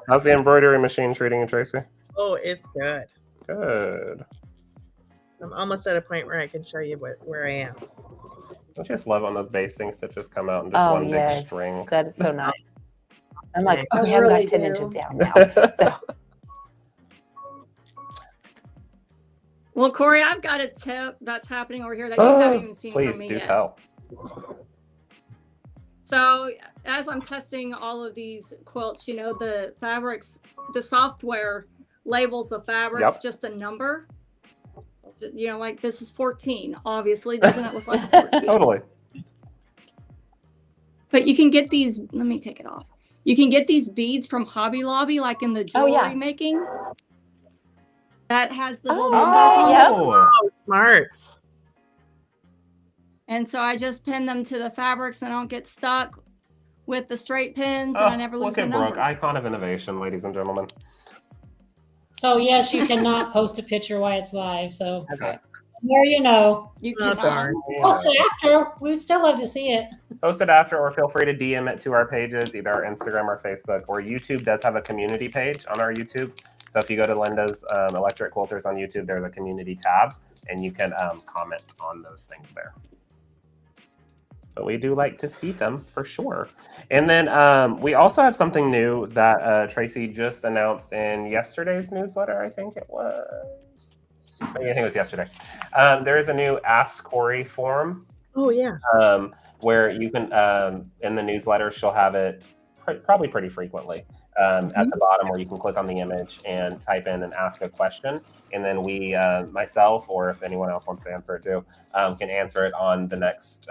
How's the embroidery machine treating you, Tracy? Oh, it's good. Good. I'm almost at a point where I can show you where I am. Don't you just love when those basting stitches come out in just one big string? That is so nice. I'm like, I okay, I'm really got 10 do. inches down now. So Well, Corey, I've got a tip that's happening over here that you haven't even seen from Please me do yet. tell. So as I'm testing all of these quilts, you know, the fabrics, the software labels the fabrics just a number. You know, like this is 14. Obviously, doesn't it look like 14? Totally. But you can get these. Let me take it off. You can get these beads from Hobby Lobby, like in the jewelry making. That has the little numbers on it. Oh, smart. And so I just pin them to the fabrics and I don't get stuck with the straight pins, and I never lose Look my at Brooke, numbers. icon of innovation, ladies and gentlemen. So yes, you cannot post a picture while it's live. So okay. there you know. You Oh, cannot. darn. Post it after. We would still love to see it. Post it after, or feel free to DM it to our pages, either our Instagram or Facebook, or YouTube does have a community page on our YouTube. So if you go to Linda's Electric Quilters on YouTube, there's a community tab, and you can comment on those things there. But we do like to see them for sure. And then we also have something new that Tracy just announced in yesterday's newsletter, I think it was. I think it was yesterday. There is a new Ask Corey form. Oh, yeah. Where you can, in the newsletter, she'll have it probably pretty frequently at the bottom, where you can click on the image and type in and ask a question. And then we, myself, or if anyone else wants to answer it too, can answer it on the next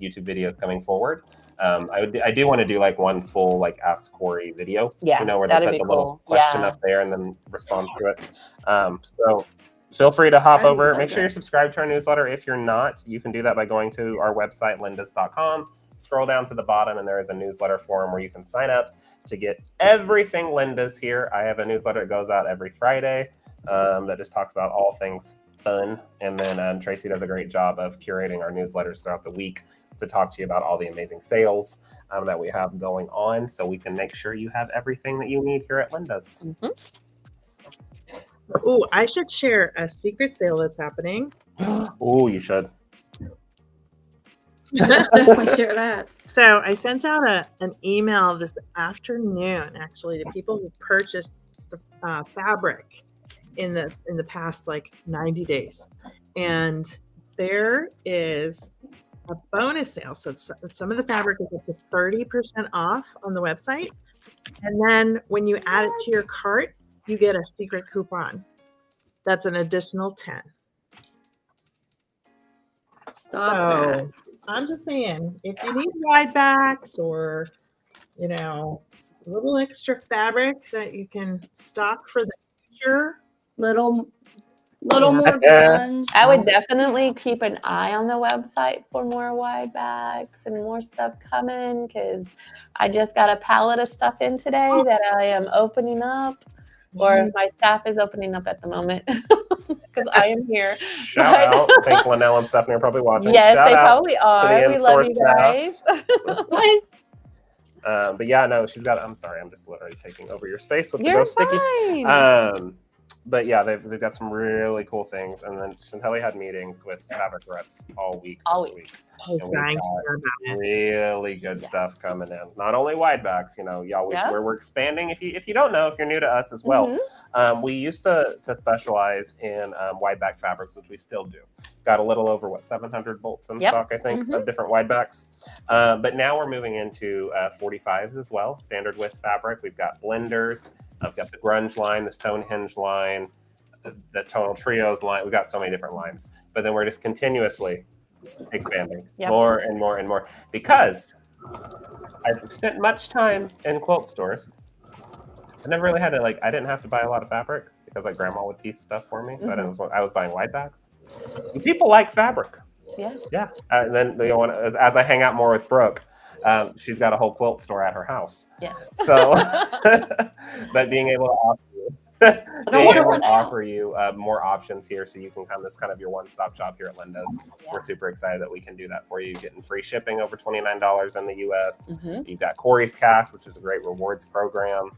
YouTube videos coming forward. I do want to do like one full like Ask Corey video, Yeah, you know, where they that'd put be the little cool. question Yeah. up there and then respond to it. So feel free to hop That'd be over. so Make sure good. you're subscribed to our newsletter. If you're not, you can do that by going to our website, lindas.com. Scroll down to the bottom, and there is a newsletter form where you can sign up to get everything Linda's here. I have a newsletter that goes out every Friday that just talks about all things fun. And then Tracy does a great job of curating our newsletters throughout the week to talk to you about all the amazing sales that we have going on, so we can make sure you have everything that you need here at Linda's. Oh, I should share a secret sale that's happening. Oh, you should. Definitely share that. So I sent out an email this afternoon, actually, to people who purchased the fabric in the past like 90 days, and there is a bonus sale. So some of the fabric is up to 30% off on the website, and then when you add it to your cart, you get a secret coupon. That's an additional 10. Stop that. So I'm just saying, if you need wide backs or, you know, a little extra fabric that you can stock for the future. Little more grunge. I would definitely keep an eye on the website for more wide backs and more stuff coming, because I just got a pallet of stuff in today that I am opening up, or my staff is opening up at the moment, because I am here. Shout out. I think Linnell and Stephanie are probably watching. Yes, Shout they out probably to are. the We love in-store you staff. guys. But yeah, no, she's got. I'm sorry, I'm just literally taking over your space with the You're Go Sticky. fine. But yeah, they've got some really cool things. And then Shantelle had meetings with fabric reps all week this week. I was And we've dying to got hear about it. really good stuff coming in. Not only wide backs, you know, y'all, where we're expanding. If you don't know, if you're new to us as well, we used to specialize in wide back fabrics, which we still do. Got a little over 700 bolts in stock, I think, of different wide backs. But now we're moving into 45s as well, standard width fabric. We've got blenders. I've got the grunge line, the Stonehenge line, the tonal trios line. We've got so many different lines, but then we're just continuously expanding more and more and more, because I've spent much time in quilt stores. I never really had to I didn't have to buy a lot of fabric because grandma would piece stuff for me. So I was buying wide backs. And people like fabric. Yeah. And then, you know, as I hang out more with Brooke, she's got a whole quilt store at her house. Yeah. So, but being able to offer you more options here, so you can come. This kind of your one-stop shop here at Linda's. We're super excited that we can do that for you. Getting free shipping over $29 in the U.S. You've got Corey's Cash, which is a great rewards program.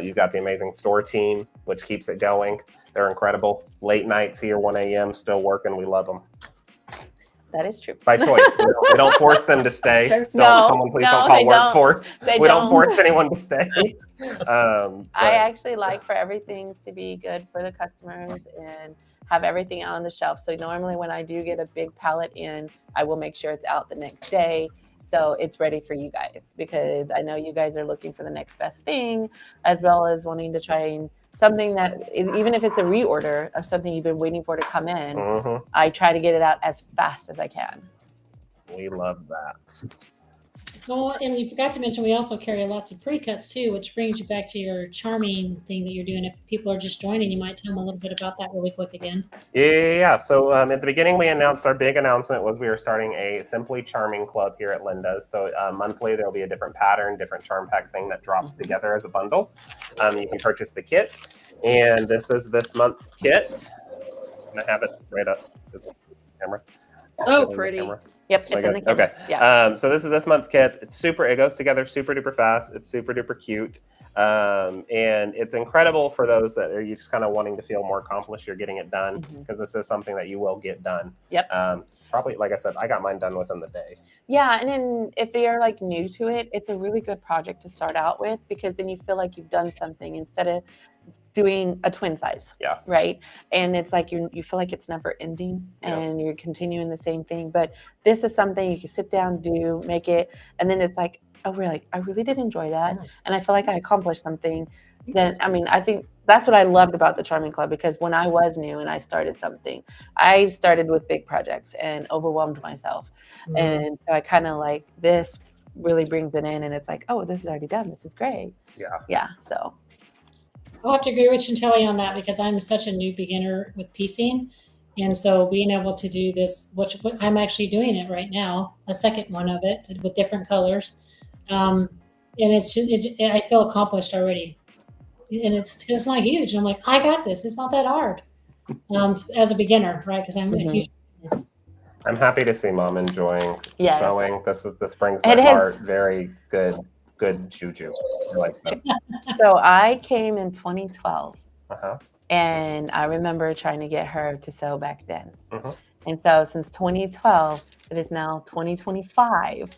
You've got the amazing store team, which keeps it going. They're incredible. Late nights here, 1 a.m., still working. We love them. That is true. By choice. We don't force them to stay. There's- Someone please don't call they workforce. They We don't don't. force anyone to stay. I But actually like for everything to be good for the customers and have everything out on the shelf. So normally when I do get a big pallet in, I will make sure it's out the next day. So it's ready for you guys because I know you guys are looking for the next best thing as well as wanting to try and something that even if it's a reorder of something you've been waiting for to come in, mhm, I try to get it out as fast as I can. we love that. Oh, and you forgot to mention we also carry lots of pre-cuts too, which brings you back to your charming thing that you're doing. If people are just joining, you might tell them a little bit about that really quick again. Yeah. So at the beginning, we announced our big announcement was we were starting a Simply Charming Club here at Linda's. So monthly, there'll be a different pattern, different charm pack thing that drops together as a bundle. You can purchase the kit. And this is this month's kit. I'm going to have it right up to the camera. So The pretty. camera. Yep, it's Like in the camera. okay. Yeah. So this is this month's kit. It's super. It goes together super duper fast. It's super duper cute, and it's incredible for those that are you just kind of wanting to feel more accomplished. You're getting it done because this is something that you will get done. Yep. Probably, like I said, I got mine done within the day. Yeah, and then if you're like new to it, it's a really good project to start out with because then you feel like you've done something instead of doing a twin size. Yeah. Right. And it's like you feel like it's never ending and you're continuing the same thing. But this is something you can sit down, do, make it, and then it's like, oh, really? I really did enjoy that. And I feel like I accomplished something. Then I mean, I think that's what I loved about the Charming Club because when I was new and I started something, I started with big projects and overwhelmed myself. And so I kind of like this really brings it in and it's like, oh, this is already done. This is great. Yeah. Yeah. So I'll have to agree with Shantelle on that because I'm such a new beginner with piecing. And so being able to do this, which I'm actually doing it right now, a second one of it with different colors. And I feel accomplished already. And it's not huge. I'm like, I got this. It's not that hard as a beginner, right? Because I'm a huge beginner. I'm happy to see Mom enjoying Yes. sewing. This brings my heart very good juju. I like this. So I came in 2012 Uh-huh. and I remember trying to get her to sew back then. Mhm. And so since 2012, it is now 2025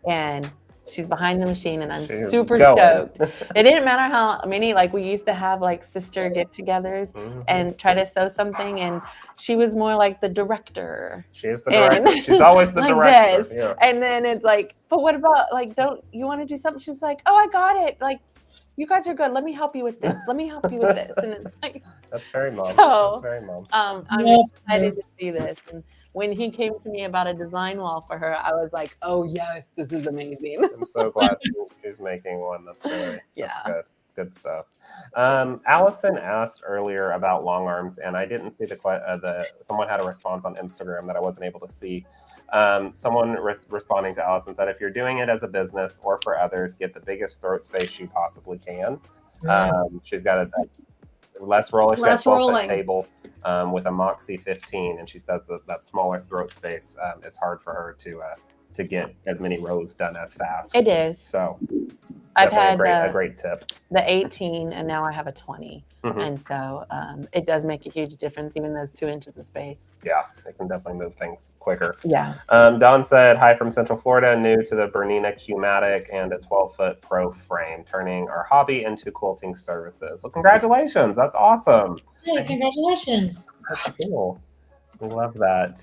and she's behind the machine and I'm She's super going. stoked. It didn't matter how many, like we used to have like sister get-togethers and try to sew something and she was more like the director. She is the director. She's always the like director. this. Yeah. And then it's like, but what about like, don't you want to do something? She's like, oh, I got it. Like, you guys are good. Let me help you with this. Let me help you with this. And it's like, That's very Mom. So, That's very Mom. I'm Yes, excited to see this. And when he came to me about a design wall for her, I was like, oh yes, this is amazing. I'm so glad she's making one. That's good. Yeah. That's good. Good stuff. Allison asked earlier about long arms, and I didn't see someone had a response on Instagram that I wasn't able to see. Someone responding to Allison said, if you're doing it as a business or for others, get the biggest throat space you possibly can. She's got a less roller. She's got a 12-foot table with a Moxie 15, and she says that smaller throat space is hard for her to get as many rows done as fast. It is. So I've had a great tip. The 18 and now I have a 20. And so it does make a huge difference, even those 2 inches of space. Yeah, it can definitely move things quicker. Yeah. Don said, hi from Central Florida, new to the Bernina Q-Matic and a 12-foot pro frame, turning our hobby into quilting services. So congratulations. That's awesome. Hey, congratulations. That's cool. We love that.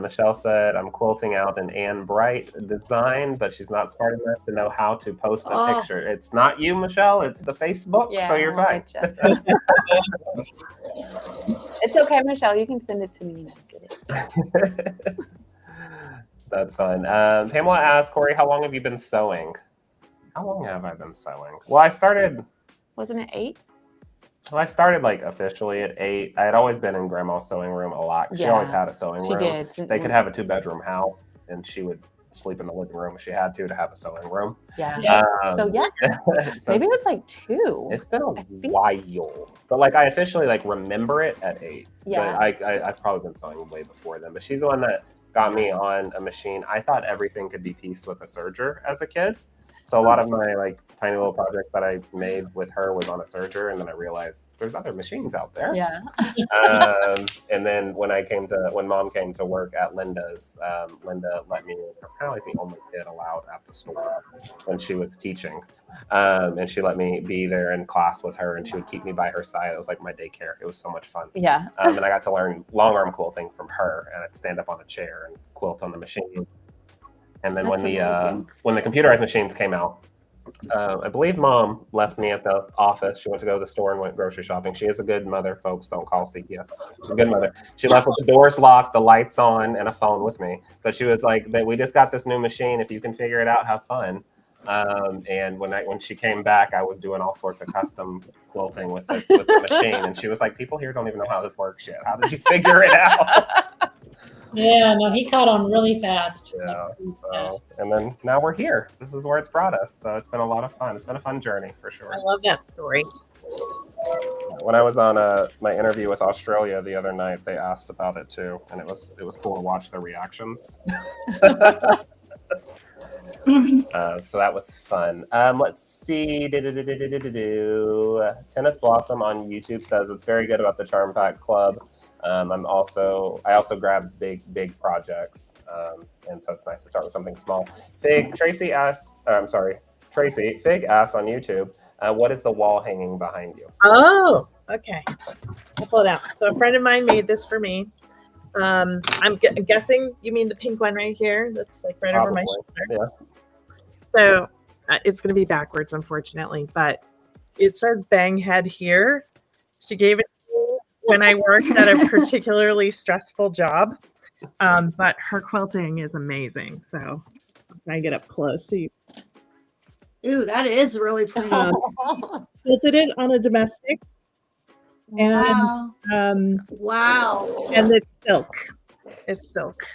Michelle said, I'm quilting out an Anne Bright design, but she's not smart enough to know how to post a picture. It's not you, Michelle. It's the Facebook, so you're fine. It's okay, Michelle. You can send it to me and I'll get it. That's fine. Pamela asked, Corey, how long have you been sewing? How long have I been sewing? Well, I started... Wasn't it 8? Well, I started like officially at 8. I had always been in Grandma's sewing room a lot. She always had a sewing room. She did. They could have a 2-bedroom house, and she would sleep in the living room if she had to have a sewing room. Yeah. So maybe it's like 2. It's been a while, but like I officially like remember it at 8. Yeah. But I've probably been sewing way before then. But she's the one that got me on a machine. I thought everything could be pieced with a serger as a kid. So a lot of my like tiny little project that I made with her was on a serger, and then I realized there's other machines out there. Yeah. And then when Mom came to work at Linda's, Linda let me. I was kind of like the only kid allowed at the store when she was teaching, and she let me be there in class with her, and she would keep me by her side. It was like my daycare. It was so much fun. Yeah. And I got to learn long arm quilting from her, and I'd stand up on a chair and quilt on the machines. And then That's amazing. when the computerized machines came out, I believe Mom left me at the office. She went to go to the store and went grocery shopping. She is a good mother, folks. Don't call CPS. She's a good mother. She left with the doors locked, the lights on, and a phone with me. But she was like, "We just got this new machine. If you can figure it out, have fun." And when she came back, I was doing all sorts of custom quilting with the machine. And she was like, "People here don't even know how this works yet. How did you figure it out?" Yeah, no, he caught on really fast. Yeah. Like, really So, fast. and then now we're here. This is where it's brought us. So it's been a lot of fun. It's been a fun journey for sure. I love that story. When I was on my interview with Australia the other night, they asked about it too, and it was cool to watch their reactions. So that was fun. Let's see. Tennis Blossom on YouTube says it's very good about the Charm Pack Club. I also grab big projects, and so it's nice to start with something small. Fig asked on YouTube, what is the wall hanging behind you? Oh, okay. I'll pull it out. So a friend of mine made this for me. I'm guessing you mean the pink one right here. That's like right over my shoulder. Yeah. So it's going to be backwards, unfortunately, but it says bang head here. She gave it to me when I worked at a particularly stressful job. But her quilting is amazing. So I get up close. So you Ooh, that is really pretty. quilted it on a domestic. Wow. And Wow. and it's silk. It's silk.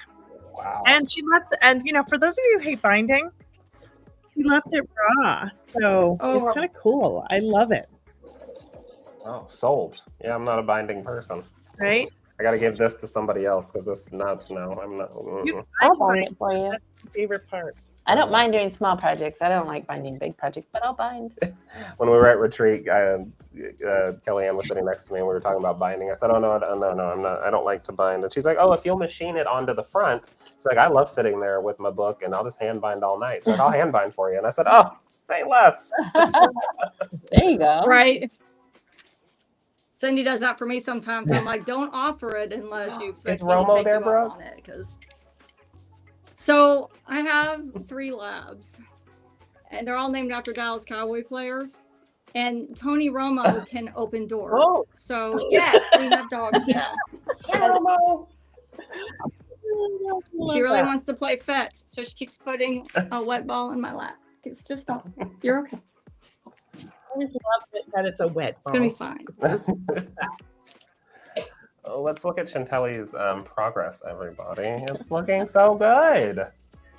Wow. And she left, and for those of you who hate binding, she left it raw. So it's kind of cool. I love it. Oh, sold. Yeah, I'm not a binding person. Right? I got to give this to somebody else because I'm not. I'll bind it for you. That's my favorite part. I don't mind doing small projects. I don't like binding big projects, but I'll bind. When we were at retreat, Kellyanne was sitting next to me and we were talking about binding. I said, "Oh no, I'm not. I don't like to bind." And she's like, "Oh, if you'll machine it onto the front." She's like, "I love sitting there with my book and I'll just hand bind all night." She's like, "I'll hand bind for you." And I said, "Oh, say less." There you go. Right. Cindy does that for me sometimes. I'm like, don't offer it unless you expect Is me to Romo take there, you Brooke? up on it. So I have 3 labs, and they're all named after Dallas Cowboy players. And Tony Romo can open doors. Oh. So yes, we have dogs now. She really wants to play fetch, so she keeps putting a wet ball in my lap. It's just stop. You're okay. I always love it that it's a wet It's gonna be ball. fine. Let's look at Chantelle's progress, everybody. It's looking so good.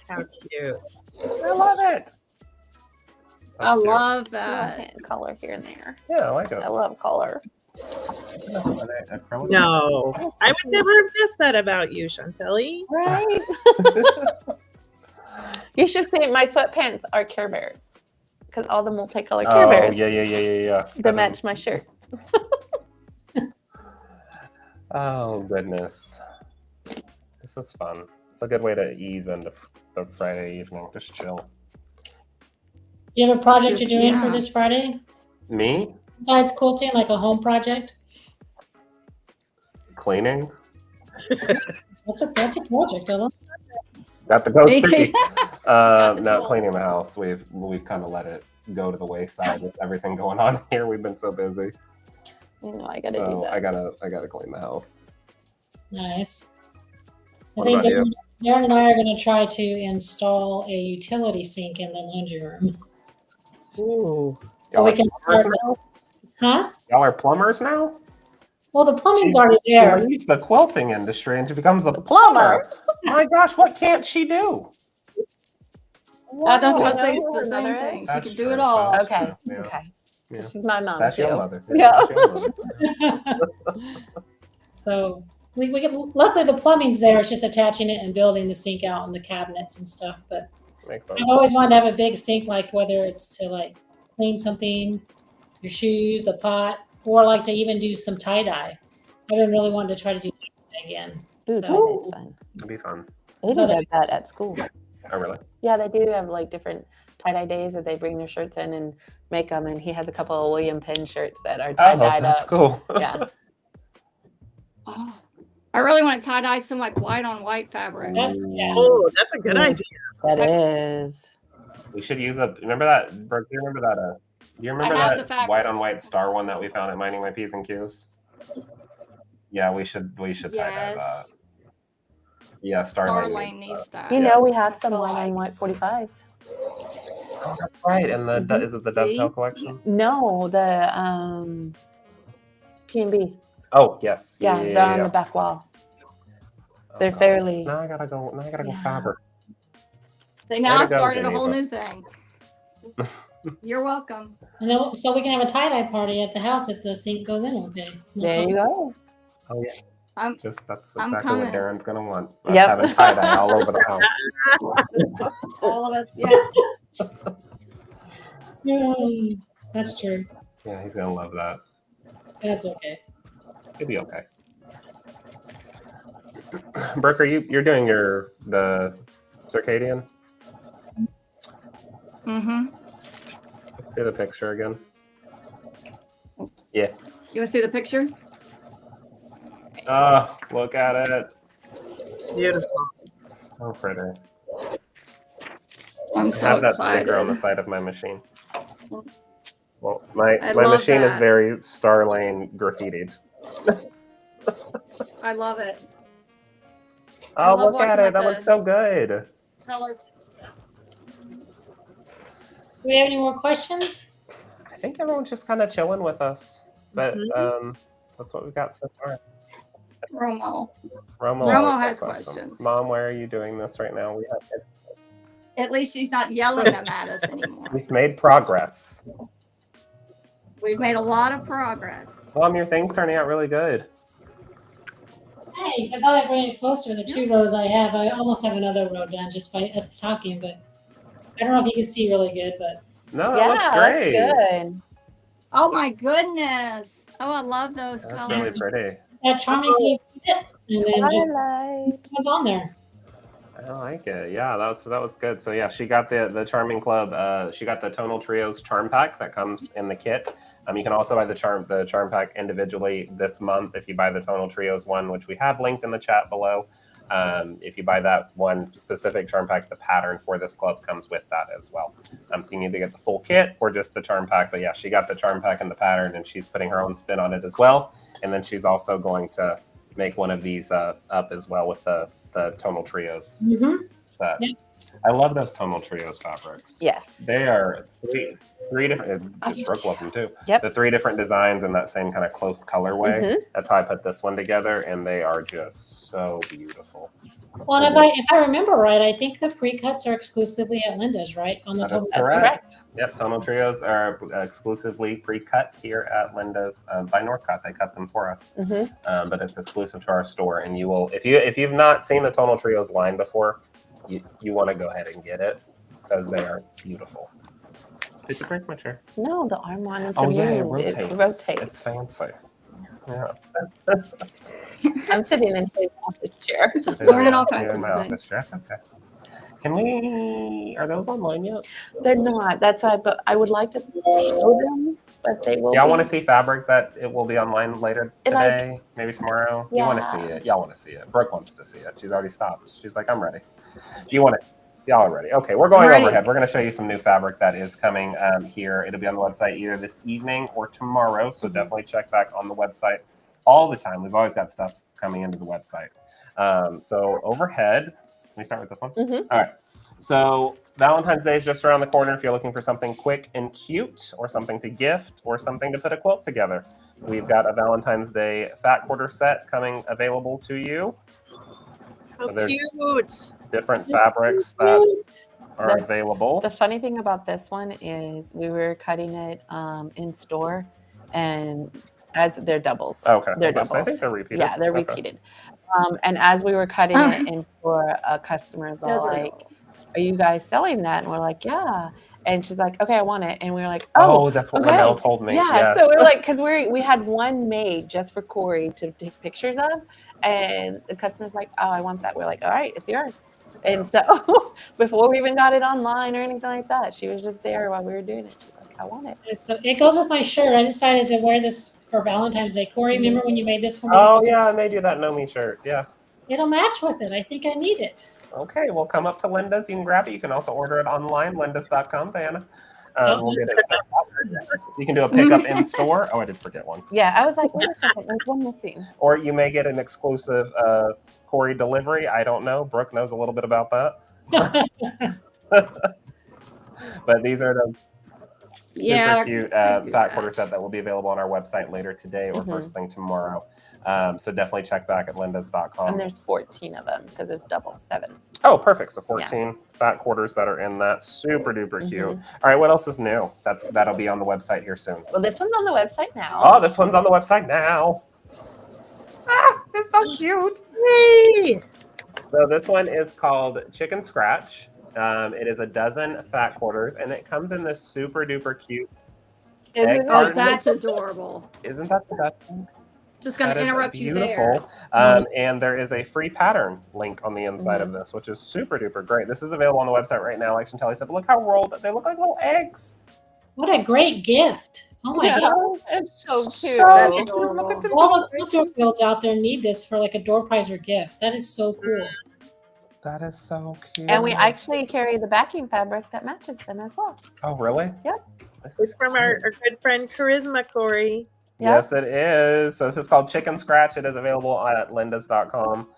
How cute. I love it. I That's cute. love that. Color here and there. Yeah, I like it. I love color. Acrylic? No, I would never have guessed that about you, Shantelle. Right? You should see my sweatpants are Care Bears because all the multicolored Care Oh, Bears yeah. to match my shirt. Oh, goodness. This is fun. It's a good way to ease into the Friday evening. Just chill. Do you have a project you're doing for Yeah. this Friday? Me? Besides quilting, like a home project? Cleaning? That's a project, I love. Got the ghost sticky. the No, tool. cleaning the house. We've kind of let it go to the wayside with everything going on here. We've been so busy. I gotta do So that. I gotta clean the house. Nice. I What think about you? Darren and I are going to try to install a utility sink in the laundry room. Ooh. So Y'all we are can plumbers start. now? Huh? Y'all are plumbers now? Well, the plumbing's She already there. leaves the quilting industry and she becomes a Plumber. My gosh, what can't she do? That's Do what you I know say. who The her same mother thing. is? She That's can do true. it all. That's Okay. true, yeah. Okay. Yeah. She's my mom That's too. your mother. Yeah. That's your mother. So we get, luckily the plumbing's there. It's just attaching it and building the sink out and the cabinets and stuff. But Makes sense. I've always wanted to have a big sink, like whether it's to like clean something, your shoes, a pot, or like to even do some tie dye. I've been really wanting to try to do tie-dye again. Ooh, So- tie-dye's fun. It'd be fun. Aiden does that at school. Oh, really? Yeah, they do have like different tie-dye days that they bring their shirts in and make them. And he has a couple of William Penn shirts that are Oh, tie-dyed that's up. cool. Yeah. Oh, I really want to tie dye some like white on white fabric. That's Oh, that's a good idea. That is. We should use remember that, Brooke, do you remember that, do you remember have the that fabric. white on white star one that we found at Mining My P's and Q's? Yeah, we should tie dye that. Yes. Yeah, Starlane needs that. You know, we Yes. have some Feel white like- on white 45s. Oh, that's right. And the is it the See? Dovetail collection? No, the P&B. Oh, yes. Yeah, they're on the back wall. Oh, They're gosh. fairly. Now I gotta go Yeah. fabric. See, now Way I've to go, started a whole Geneva. new thing. You're welcome. so we can have a tie-dye party at the house if the sink goes in okay. There you go. Oh yeah. I'm That's I'm exactly what coming. Darren's gonna want. Us Yep. having tie dye all over the house. all of us. Yeah. That's true. Yeah, he's gonna love that. That's okay. It'll be okay. Brooke, you're doing the circadian? Mm-hmm. Let's see the picture again. Yeah. You want to see the picture? Oh, look at it. Beautiful. So pretty. I'm I so have that excited. sticker on the side of my machine. Well, my I my love machine is that. very Starlane graffitied. I love it. Oh, love look at watching it. That looks the- so good. Colors. Do we have any more questions? I think everyone's just kind of chilling with us. But that's what we've got so far. Romo. Romo Romo always has questions. Mom, why are you doing this right now? At least she's not yelling them at us anymore. We've made progress. We've made a lot of progress. Mom, your thing's turning out really good. Thanks. I thought I'd bring it closer. The 2 rows I have, I almost have another row done just by us talking, but I don't know if you can see really good, but No, that Yeah, looks great. that's good. Oh my goodness. Oh, I love those That's colors. really pretty. that charming color fit, and then just Twilight. what's on there. I like it. Yeah, that was good. So yeah, she got the Charming Club. She got the Tonal Trios Charm Pack that comes in the kit. You can also buy the charm pack individually this month if you buy the Tonal Trios one, which we have linked in the chat below. If you buy that one specific charm pack, the pattern for this club comes with that as well. So you need to get the full kit or just the charm pack. But yeah, she got the charm pack and the pattern, and she's putting her own spin on it as well. And then she's also going to make one of these up as well with the Tonal Trios. Mm-hmm. Set. Yeah. I love those Tonal Trios fabrics. Yes. They are three different. I do Brooke loves them too. Yep. The 3 different designs in that same kind of close colorway. Mhm. That's how I put this one together, and they are just so beautiful. Well, and if I remember right, I think the pre-cuts are exclusively at Linda's, right? On the That is top. correct. Yep, Tonal Trios are exclusively pre-cut here at Linda's by Northcutt. They cut them for us, Mhm. but it's exclusive to our store. And you will, if you've not seen the Tonal Trios line before, you want to go ahead and get it because they are beautiful. Did you break my chair? No, the arm wanted to Oh move. yeah, it rotates. It rotates. It's fancy. Yeah. I'm sitting in his office chair. Just learning all Yeah, kinds in of my things. office chair. That's okay. Can we? Are those online yet? They're not. That's why. But I would like to show them, but they will. Y'all be. want to see fabric that it will be online later It, like- today, maybe tomorrow? You want to see Yeah. it? Y'all want to see it? Brooke wants to see it. She's already stopped. She's like, I'm ready. You want it? Y'all are ready. Okay, we're going Ready. overhead. We're going to show you some new fabric that is coming here. It'll be on the website either this evening or tomorrow. So definitely check back on the website all the time. We've always got stuff coming into the website. So overhead, let me start with this one. Mhm. All right. So Valentine's Day is just around the corner. If you're looking for something quick and cute, or something to gift, or something to put a quilt together, we've got a Valentine's Day fat quarter set coming available to you. How So they're cute. different That's fabrics so that cute. are The- available. The funny thing about this one is we were cutting it in store, and as they're doubles. Okay. They're I was gonna say, I think doubles. they're repeated. Yeah, they're Okay. repeated. And as we were cutting it in store, customers are Those are like, are you guys selling that? And we're like, yeah. And she's like, okay, I want it. And we were like, Oh, oh, that's what okay. Linnell told me. Yeah. Yes. So we're like, because we had one made just for Corey to take pictures of. And the customer's like, oh, I want that. We're like, all right, it's yours. And so before we even got it online or anything like that, she was just there while we were doing it. She's like, I want it. So it goes with my shirt. I decided to wear this for Valentine's Day. Corey, remember when you made this for me? Oh, yeah, I made you that Know Me shirt. Yeah. It'll match with it. I think I need it. Okay, well, come up to Linda's. You can grab it. You can also order it online, lindas.com, Diana. We'll get it sent out. You can do a pickup in store. Oh, I did forget one. Yeah, I was like, wait a second, there's one missing. Or you may get an exclusive Corey delivery. I don't know. Brooke knows a little bit about that. But these are the super cute fat quarter set that will be available on our website later today or first thing tomorrow. So definitely check back at lindas.com. And there's 14 of them because there's double 7. Oh, perfect. So 14 fat quarters that are in that. Super duper cute. All right, what else is new? That'll be on the website here soon. Well, this one's on the website now. Oh, this one's on the website now. Ah, it's so cute. Yay! So this one is called Chicken Scratch. It is a dozen fat quarters, and it comes in this super duper cute egg Oh, carton. that's adorable. Isn't that the best thing? Just going That to is interrupt you there. beautiful. And there is a free pattern link on the inside of this, which is super duper great. This is available on the website right now. Like Shantelle said, but look how rolled. They look like little eggs. What a great gift. Oh my God. It's so cute. So That's cute. adorable. Look at the All the quilter builds out there need this for like a door prize or gift. That is so cool. That is so cute. And we actually carry the backing fabric that matches them as well. Oh, really? Yep. It's from our good friend Charisma, Corey. Yes, it is. So this is called Chicken Scratch. It is available at lindas.com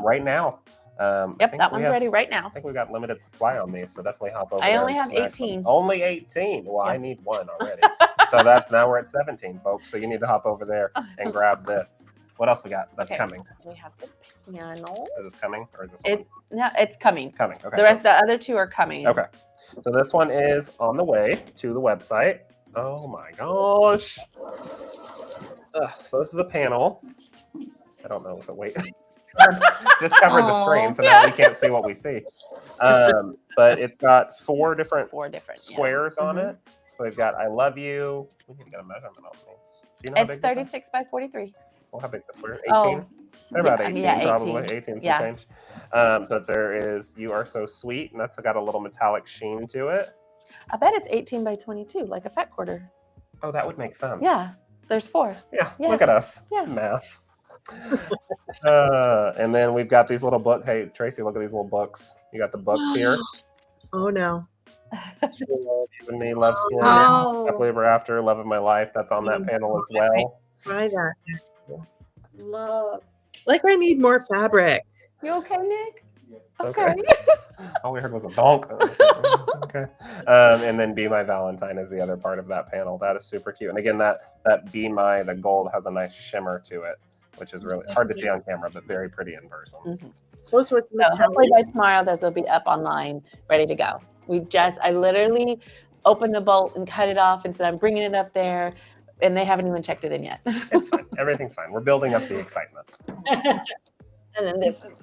right now. Yep, that one's ready right now. I think we got limited supply on these, so definitely hop over I there only and have snag some. 18. Only 18. Well, I Yeah. need one already. So now we're at 17, folks. So you need to hop over there and grab this. What else we got that's coming? We have the piano. Is this coming or is this It's coming. coming? Okay. The other two are coming. Okay. So this one is on the way to the website. Oh my gosh. So this is a panel. I don't know if it wait. Just covered the screen, so now we can't see what we see. But it's got four different squares on it. So we've got I love you. We can get a measurement on these. Do you know how It's big this is? 36 by 43. Well, how big the square? 18? Oh, They're about yeah, 18, yeah, 18. probably. 18 some Yeah. change. But there is You Are So Sweet, and that's got a little metallic sheen to it. I bet it's 18 by 22, like a fat quarter. Oh, that would make sense. Yeah, there's 4. Yeah, Yeah. look at us. Yeah. Math. And then we've got these little books. Hey, Tracy, look at these little books. You got the books here. Oh no. She Loved You and Me, Love Story, Oh. Happily Ever After, Love of My Life. That's on that panel as well. Try that. Love. Like I need more fabric. You okay, Nick? Okay. All we heard was a donk. Okay. And then Be My Valentine is the other part of that panel. That is super cute. And again, that Be My, the gold has a nice shimmer to it, which is really hard to see on camera, but very pretty in person. Those sorts of So hopefully by tomorrow, those will be up online, ready to go. I literally opened the bolt and cut it off and said, I'm bringing it up there. And they haven't even checked it in yet. It's fine. Everything's fine. We're building up the excitement. And then this is,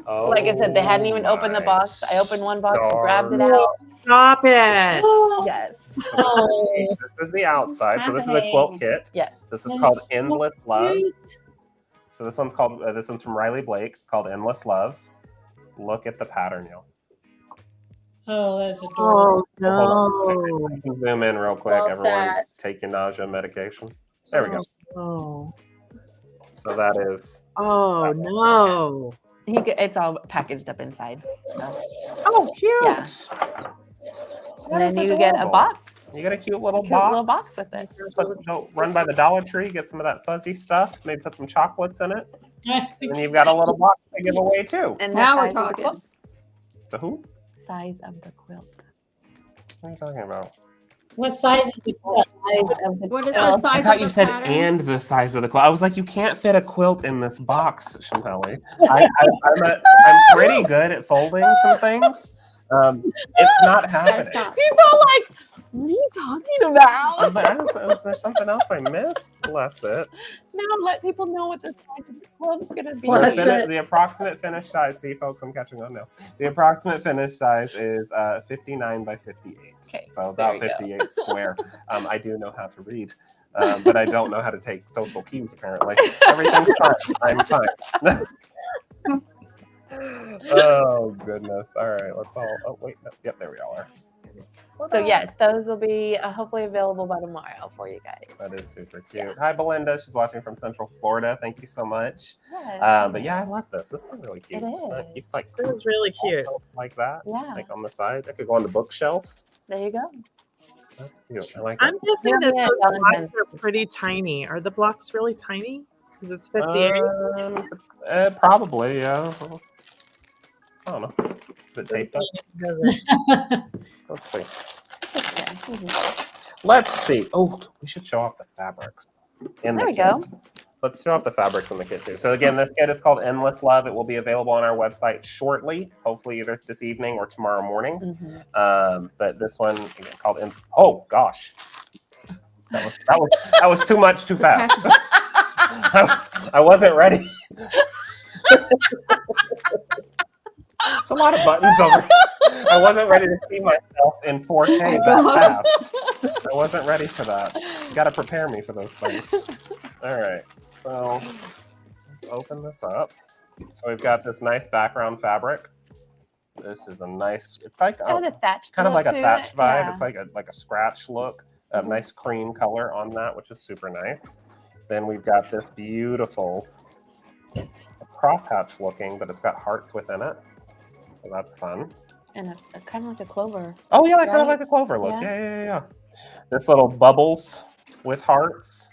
Oh, like I said, they hadn't even opened the my box. I opened one box, grabbed it stars. out. Stop it. Yes. This is the outside. So this is a quilt kit. Yes. This is That called is so Endless Love. cute. So this one's called. This one's from Riley Blake, called Endless Love. Look at the pattern, y'all. Oh, that's adorable. Oh no. I can zoom in real quick. Love Everyone, that. take your nausea medication. There we go. Oh. So that is. Oh no. It's all packaged up inside. So. Oh, cute. Yeah. And then you get a box. You get a cute little Cute box. little box with it. Go run by the Dollar Tree, get some of that fuzzy stuff. Maybe put some chocolates in it, I think and you've got a little box to give away too. And the Now we're size of the talking. quilt. The who? Size of the quilt. What are you talking about? What size is the quilt? Size of the What is the quilt. size I thought of you the said pattern? and the size of the quilt. I was like, you can't fit a quilt in this box, Shantelle. I'm pretty good at folding some things. It's not happening. stop. People like, What are you talking about? Is there something else I missed? Bless it. Now let people know what the size of the club's gonna be. Bless it. The approximate finished size. See, folks, I'm catching on now. The approximate finished size is 59 by 58. Okay, So about there you go. 58 square. I do know how to read, but I don't know how to take social cues. Apparently, everything's fine. I'm fine. Oh goodness! All right, let's all. Oh wait, no, yep, there we all are. So yes, those will be hopefully available by tomorrow for you guys. That is super cute. Yeah. Hi, Belinda. She's watching from Central Florida. Thank you so much. Yes. But yeah, I love this. This is really cute. It Just like, is. you like It was really cute. like that. Yeah. Like on the side. That could go on the bookshelf. There you go. That's cute. I like I'm it. guessing that Yeah, those Valentine's. blocks are pretty tiny. Are the blocks really tiny? Because it's 58. Probably, yeah. I don't know. Is it taped up? Let's see. Okay. Mhm. Let's see. Oh, we should show off the fabrics in There the we go. kit. Let's show off the fabrics in the kit too. So again, this kit is called Endless Love. It will be available on our website shortly, hopefully either this evening or tomorrow morning. Mhm. But this one again, called oh gosh, that was too much too fast. I wasn't ready. There's a lot of buttons over. I wasn't ready to see myself in 4K that fast. I wasn't ready for that. You got to prepare me for those things. All right, so let's open this up. So we've got this nice background fabric. This is a nice. It's like Kind of thatched. kind of like a look to thatched it, vibe. yeah. It's like a scratch look. A nice cream color on that, which is super nice. Then we've got this beautiful crosshatch looking, but it's got hearts within it. So that's fun. And a kind of like a clover. Oh yeah, kind of Right? like a clover look. Yeah. Yeah. This little bubbles with hearts.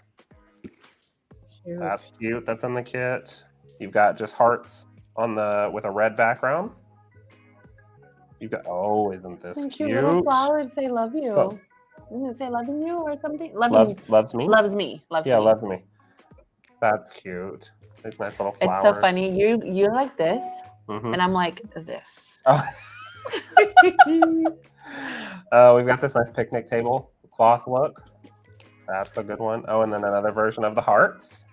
Cute. That's cute. That's in the kit. You've got just hearts on with a red background. You've got isn't this And cute? cute little flowers say love you. So- Didn't it say loving you or something? Loves me. Loves me. Loves Yeah, me. loves me. That's cute. These nice little It's flowers. so funny. You're like this, Mhm. and I'm like this. Oh. We've got this nice picnic table cloth look. That's a good one. Oh, and then another version of the hearts.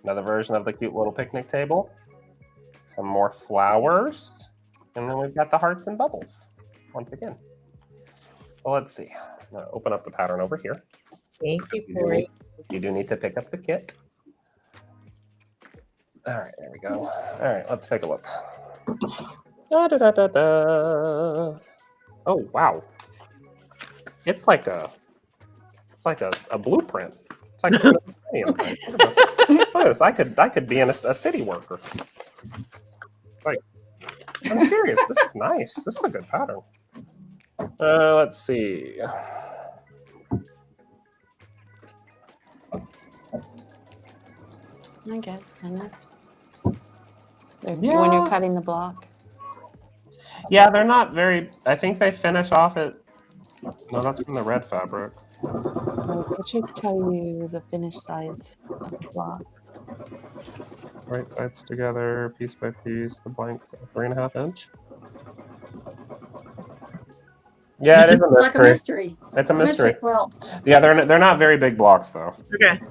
Another version of the cute little picnic table. Some more flowers. And then we've got the hearts and bubbles once again. So let's see. I'm going to open up the pattern over here. Thank you, Corey. You do need to pick up the kit. All right, there we go. All right, let's take a look. Da, da, da, da, da. Oh wow! It's like a blueprint. It's like a Smithsonian thing. Look at this. I could be a city worker. Like, I'm serious. This is nice. This is a good pattern. Let's see. I guess kind of. When Yeah. you're cutting the block. Yeah, they're not very. I think they finish off at. No, that's from the red fabric. It should tell you the finished size of the blocks. Right sides together, piece by piece. The blanks 3.5 inch. Yeah, it is a It's like a mystery. mystery. It's a mystery. quilt. Yeah, they're not very big blocks though. Okay.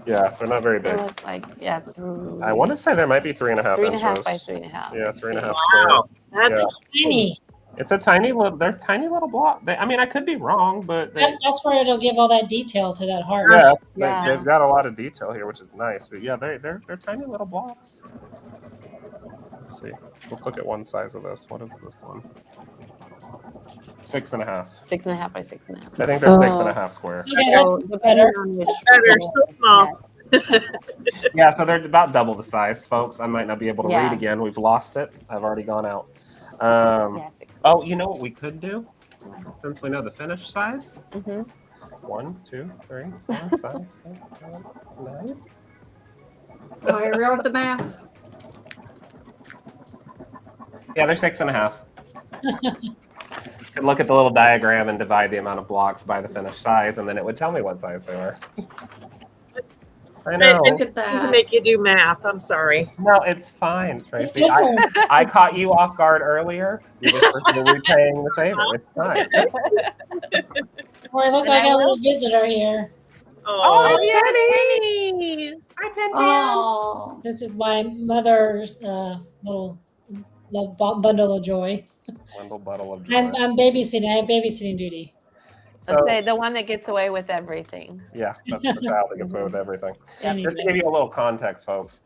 Yeah, they're not very They big. look like through. I want to say there might be 3.5 inches. 3.5 by 3.5. Yeah, 3.5 Wow. square. That's Tiny. It's a tiny little. They're tiny little block. I mean, I could be wrong, but That's where it'll give all that detail to that heart. yeah, Yeah. they've got a lot of detail here, which is nice. But yeah, they're tiny little blocks. Let's see. Let's look at one size of this. What is this one? 6.5. 6.5 by 6.5. I think they're 6.5 square. Okay, So that's depending better. on which. better. So small. Yeah, so they're about double the size, folks. I might not be able to Yeah. read again. We've lost it. I've already gone out. Yeah, 6. Oh, you know what we could do? Since we know the finished size. Mm-hmm. 1, 2, 3, 4, 5, 6, 7, 9. Oh, here we are with the maths. Yeah, they're 6.5. Could look at the little diagram and divide the amount of blocks by the finished size, and then it would tell me what size they were. I know. Look at To that. make you do math. I'm sorry. No, it's fine, Tracy. It's good. I caught you off guard earlier. You're just repaying the favor. It's fine. Boy, look, And I I got a will- little visitor here. Oh, Penny! Hi, Pen Pen. Oh, This is my mother's little bundle of joy. Little bottle of joy. I'm babysitting. I have babysitting duty. So, Let's say the one that gets away with everything. yeah, that's the child that gets away with everything. Yep. Just to give you a little context, folks,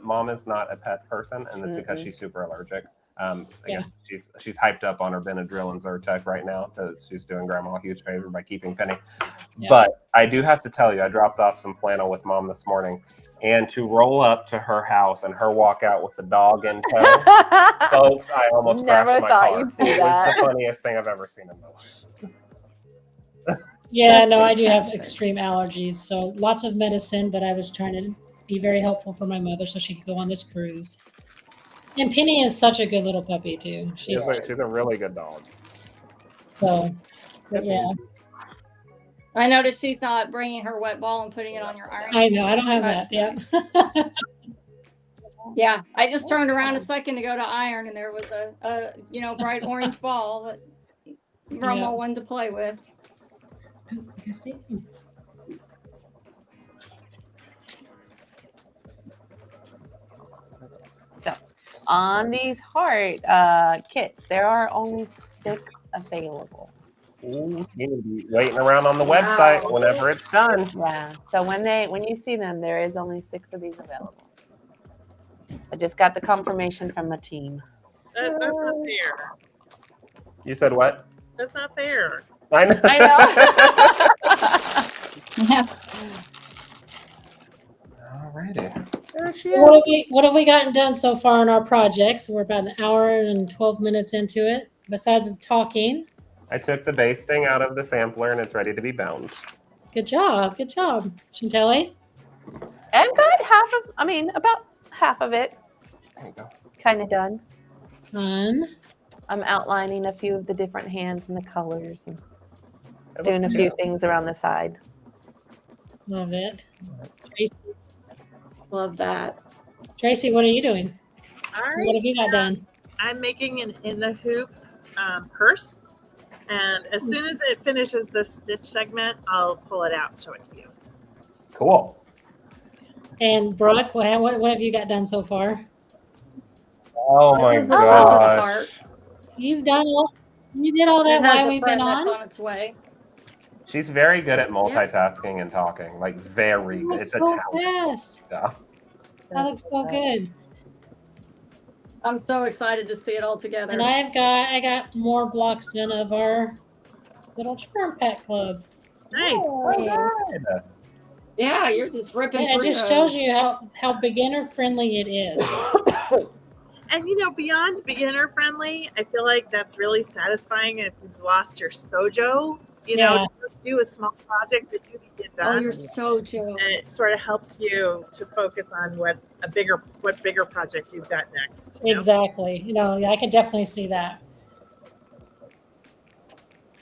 Mom is not a pet person, and it's because she's super allergic. I Yeah. guess she's hyped up on her Benadryl and Zyrtec right now. She's doing Grandma a huge favor by keeping Penny. Yeah. But I do have to tell you, I dropped off some flannel with Mom this morning, and to roll up to her house and her walk out with the dog in tow, folks, I almost Never crashed my thought car. you'd see It was that. the funniest thing I've ever seen in my life. Yeah, That's no, I do have fantastic. extreme allergies, so lots of medicine. But I was trying to be very helpful for my mother so she could go on this cruise. And Penny is such a good little puppy too. She's a really good dog. So, but yeah, I noticed she's not bringing her wet ball and putting it on your iron. I know I don't have That's that. nice. Yeah. Yeah, I just turned around a second to go to iron, and there was a bright orange ball that Grandma Yeah. wanted to play with. Oh, I can see him. On these heart kits, there are only 6 available. Ooh, so you need to be waiting around on the Wow. website whenever it's done. Yeah. So when you see them, there is only 6 of these available. I just got the confirmation from the team. that's not fair. You said what? That's not fair. I know. Alrighty. There she is. What have we gotten done so far in our projects? We're about an hour and 12 minutes into it. Besides the talking, I took the basting out of the sampler and it's ready to be bound. good job, Shantelle. I've got about half of it There you go. kind of done. Fun. I'm outlining a few of the different hands and the colors and It doing a looks few good. things around the side. Love it. Tracy, Love that. what are you doing? All What right. have you got done? I'm making an in the hoop purse. And as soon as it finishes this stitch segment, I'll pull it out and show it to you. Cool. And Brooke, what have you got done so far? Oh This my is the top of the gosh. You did all that It has while a we've friend been that's on? on its way. She's very good at multitasking and talking. Like very good. That's It's a so talent. fast. Yeah. That looks so good. I'm so excited to see it all together. And I got more blocks done of our little charm pack club. Nice. Good. Yeah, you're just ripping It through just those. shows you how beginner friendly it is. And beyond beginner friendly, I feel like that's really satisfying if you've lost your sojo. Yeah. Just do a small project that you can get done. Oh, you're so Joe. And it sort of helps you to focus on what bigger project you've got next. Exactly. I can definitely see that.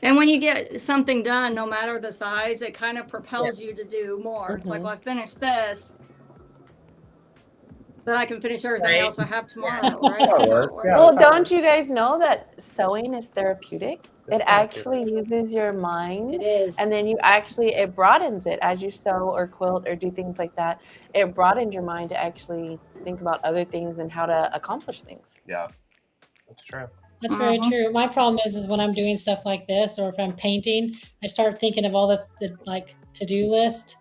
And when you get something done, no matter the size, it kind of propels Yes. you to do more. It's like, Mhm. well, I finished this, then I can finish everything Right. else I have tomorrow, right? That That's how it works, works. yeah. Well, that's how it don't you guys know that sewing is therapeutic? It's It actually uses your mind. It is. And then it broadens it as you sew or quilt or do things like that. It broadens your mind to actually think about other things and how to accomplish things. Yeah. That's true. That's very Mhm. true. My problem is when I'm doing stuff like this, or if I'm painting, I start thinking of all the like to-do list,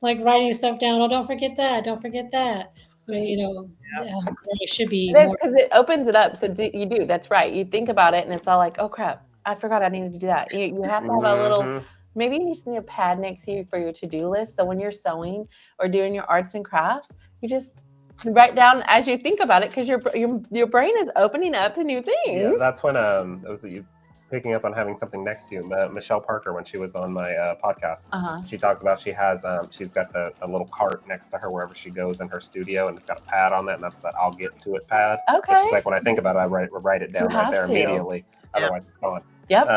like writing stuff down. Oh, don't forget that. Don't forget that. But, it should be more. Because it opens it up. So you do. That's right. You think about it and it's all like, oh crap, I forgot I needed to do that. You have to have a little, Mhm. maybe you just need a pad next to you for your to-do list. So when you're sewing or doing your arts and crafts, you just write down as you think about it because your brain is opening up to new things. Yeah, that's when it was you picking up on having something next to you. Michelle Parker, when she was on my podcast, Uh-huh. she talks about she's got a little cart next to her wherever she goes in her studio, and it's got a pad on that, and that's that I'll get to it pad. Okay. But she's like, when I think about it, I write it down You right have there to. immediately. Yeah. Otherwise, it's gone. Yep.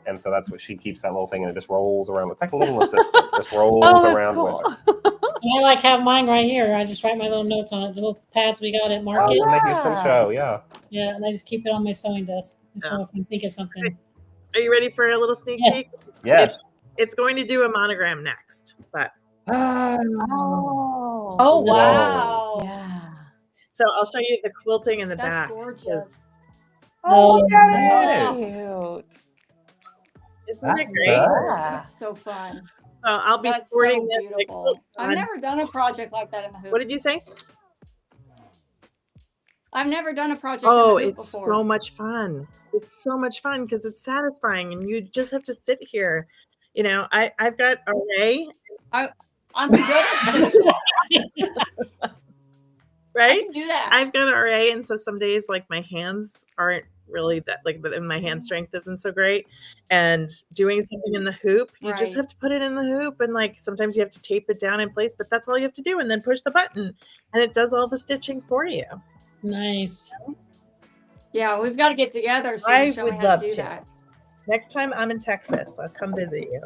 And so that's what she keeps that little thing, and it just rolls around. It's like a little assistant, just rolls Oh, that's around cool. with her. I like have mine right here. I just write my little notes on it. The little pads we got at Oh, Market. from the Houston Yeah. show, yeah. Yeah, and I just keep it on my sewing desk. So if I think of something. Are you ready for a little sneak peek? Yes. Yes. It's going to do a monogram next, but Oh. Oh, This- wow. Yeah. so I'll show you the quilting in the That's back. gorgeous. Oh, look Oh, at it. Cute. Isn't That's it great? good. Yeah. That's so fun. So I'll be That's sporting so this. like, beautiful. I've on- never done a project like that in the hoop. What did you say? I've never done a project Oh, in the hoop it's before. so much fun. It's so much fun because it's satisfying, and you just have to sit here. You know, I've got array, I'm good at sitting. I right? can do that. I've got array, and so some days like my hands aren't really that like, but my hand strength isn't so great. And doing something in the hoop, you just Right. have to put it in the hoop, and like sometimes you have to tape it down in place, but that's all you have to do, and then push the button, and it does all the stitching for you. nice. Yeah, we've got to get together so I you can show me would how love to do to. that. Next time I'm in Texas, I'll come visit you.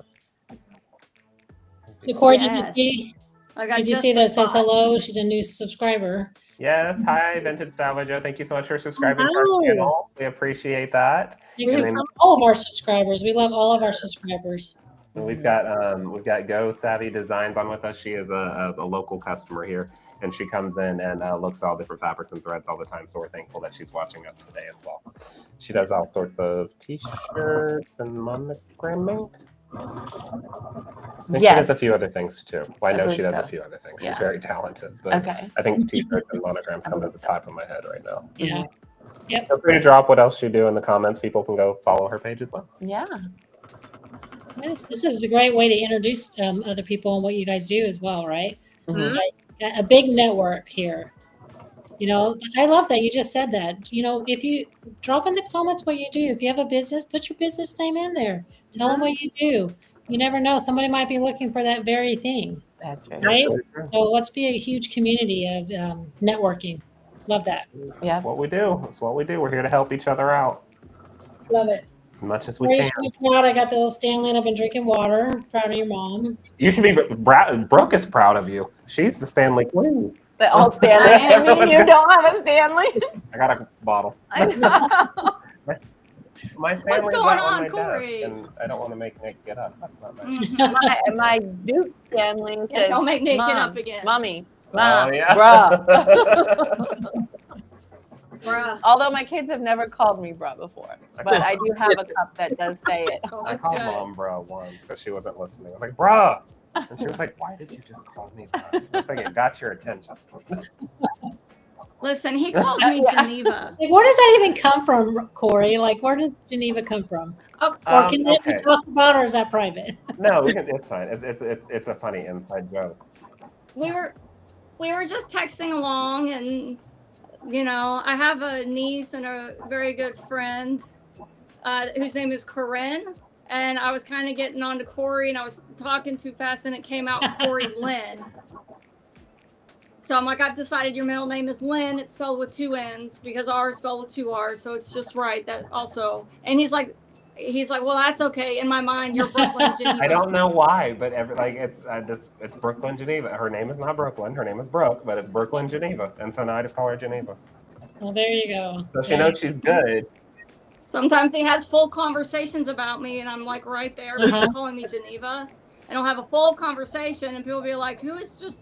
So Corey, did Yes. you see? I got Did you just see the that says spot. hello? She's a new subscriber. Yes. Hi, Vintage Style by Joe. Thank you so much for subscribing to Hello. our channel. We appreciate that. Thanks And for then all of our subscribers. We love all of our subscribers. we've got Go Savvy Designs on with us. She is a local customer here, and she comes in and looks at all different fabrics and threads all the time. So we're thankful that she's watching us today as well. She does all sorts of T-shirts and monogramming. And she does a few other things too. Well, I know she does a few other things. She's Yeah. very talented, but Okay. I think T-shirts and monogram come to the top of my head right now. Yeah. Yep. Feel free to drop what else you do in the comments. People can go follow her page as well. Yeah. Nice. This is a great way to introduce other people and what you guys do as well, right? Mhm. A big network here. You know, I love that you just said that. You know, if you drop in the comments what you do, if you have a business, put your business name in there. Tell them what you do. You never know. Somebody might be looking for that very thing, That's very right? Sure. So let's be a huge community of networking. Love that. Yeah. That's what we do. That's what we do. We're here to help each other out Love it. as much as we Very can. proud. I got the little Stanley and I've been drinking water. Proud of your mom. You should be. Brooke is proud of you. She's the Stanley Queen. The old Stanley. I mean, Everyone's you got- don't have a Stanley. I got a bottle. I know. My Stanley's going out on on, my Corey? desk, and I don't want to make Nick get up. That's not nice. Mhm. my Duke Stanley. Yeah, don't make Nick get Mom, up again. Mommy. Oh, Mom. yeah. Bruh. Bruh. Although my kids have never called me bruh before, but I do have a cup that does say it. Oh, I that's called good. Mom bruh once because she wasn't listening. I was like, bruh. And she was like, why did you just call me bruh? I was like, it got your attention. Listen, he calls me Geneva. Like, where does that even come from, Corey? Like, where does Geneva come from? Oh, Or can that okay. be talked about, or is that private? No, it's fine. It's a funny inside joke. we were just texting along, and you know, I have a niece and a very good friend whose name is Corinne, and I was kind of getting on to Corey, and I was talking too fast, and it came out Corey Lynn. So I'm like, I've decided your middle name is Lynn. It's spelled with 2 N's because R is spelled with 2 R's, so it's just right. That also, and he's like, well, that's okay. In my mind, you're Brooklyn Geneva. I don't know why, but it's Brooklyn Geneva. Her name is not Brooklyn. Her name is Brooke, but it's Brooklyn Geneva, and so now I just call her Geneva. Well, there you go. So she knows she's good. Sometimes he has full conversations about me, and I'm like right there, but he's calling me Geneva. And I'll have a full conversation, and people will be like, "Who is just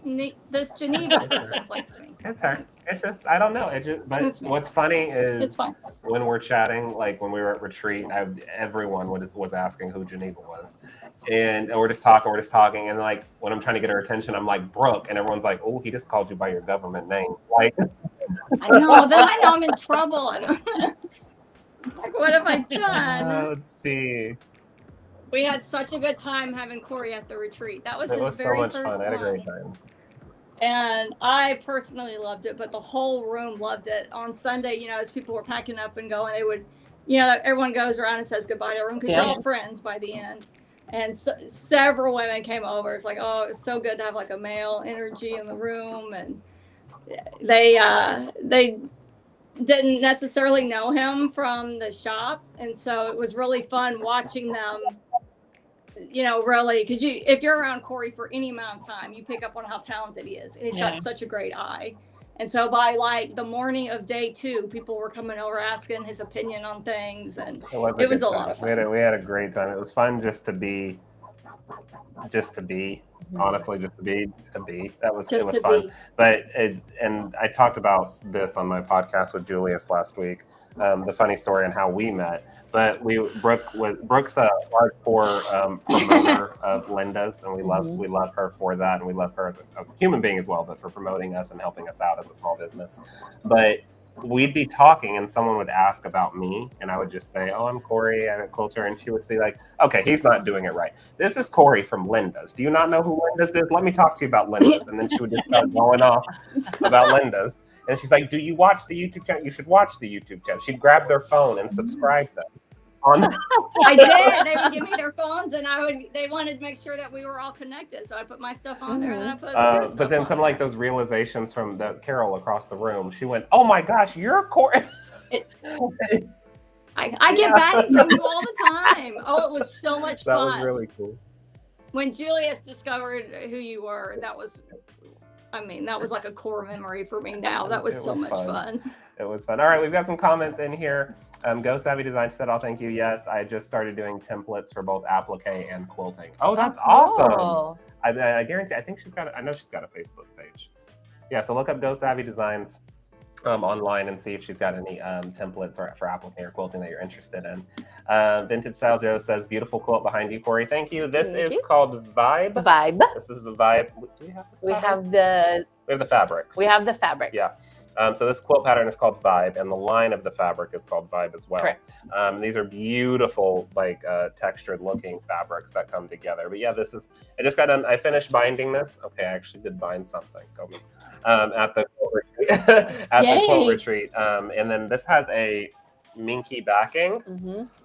this Geneva person?" It's like, it's me. It's her. It's just I don't know. But It's me. what's funny is It's fine. when we're chatting, like when we were at retreat, everyone was asking who Geneva was, and we're just talking, and like when I'm trying to get her attention, I'm like Brooke, and everyone's like, "Oh, he just called you by your government name." Like, I know. Then I know I'm in trouble. Like, what have I done? let's see. We had such a good time having Corey at the retreat. That was It his was so very much first fun. I had a great one. time. And I personally loved it, but the whole room loved it. On Sunday, you know, as people were packing up and going, they would, you know, everyone goes around and says goodbye to everyone because you're all friends by the end. And so, several women came over. It's like, oh, it's so good to have like a male energy in the room. And they didn't necessarily know him from the shop. And so it was really fun watching them, you know, really, because if you're around Corey for any amount of time, you pick up on how talented he is. And he's got such a great eye. And so by like the morning of day 2, people were coming over asking his opinion on things, and It was it was good a lot time. of fun. We had a great time. It was fun just to be. Honestly, just to be. It was fun. But and I talked about this on my podcast with Julius last week, the funny story on how we met. But Brooke's a hardcore promoter of Linda's, and we love her for that, and we love her as a human being as well, but for promoting us and helping us out as a small business. But we'd be talking and someone would ask about me and I would just say, oh, I'm Corey, I'm a quilter. And she would be like, okay, he's not doing it right. This is Corey from Linda's. Do you not know who Linda's is? Let me talk to you about Linda's. And then she would just start going off about Linda's. And she's like, do you watch the YouTube channel? You should watch the YouTube channel. She'd grab their phone and subscribe them. I did. They would give me their phones, and they wanted to make sure that we were all connected. So I put my stuff on there, and then I put their stuff. But then some like those realizations from the Carol across the room. She went, "Oh my gosh, you're Corey." I get back from you all the time. Oh, it was so much fun. That was really cool. When Julius discovered who you were, that was like a core memory for me now. That was so much fun. It was fun. All right, we've got some comments in here. Go Savvy Design said, "Oh, thank you. Yes, I just started doing templates for both applique and quilting." Oh, that's awesome. I guarantee. I know she's got a Facebook page. Yeah, so look up Go Savvy Designs online and see if she's got any templates for applique or quilting that you're interested in. Vintage Style Joe says, "Beautiful quilt behind you, Corey. Thank you. This is called Vibe. This is the Vibe. Do we have this? We have the fabrics. We have the fabrics. Yeah. So this quilt pattern is called Vibe, and the line of the fabric is called Vibe as well. Correct. These are beautiful, like textured looking fabrics that come together. But yeah, I just got done. I finished binding this. Okay, I actually did bind something. Go me. At the quilt retreat. The quilt retreat. And then this has a minky backing.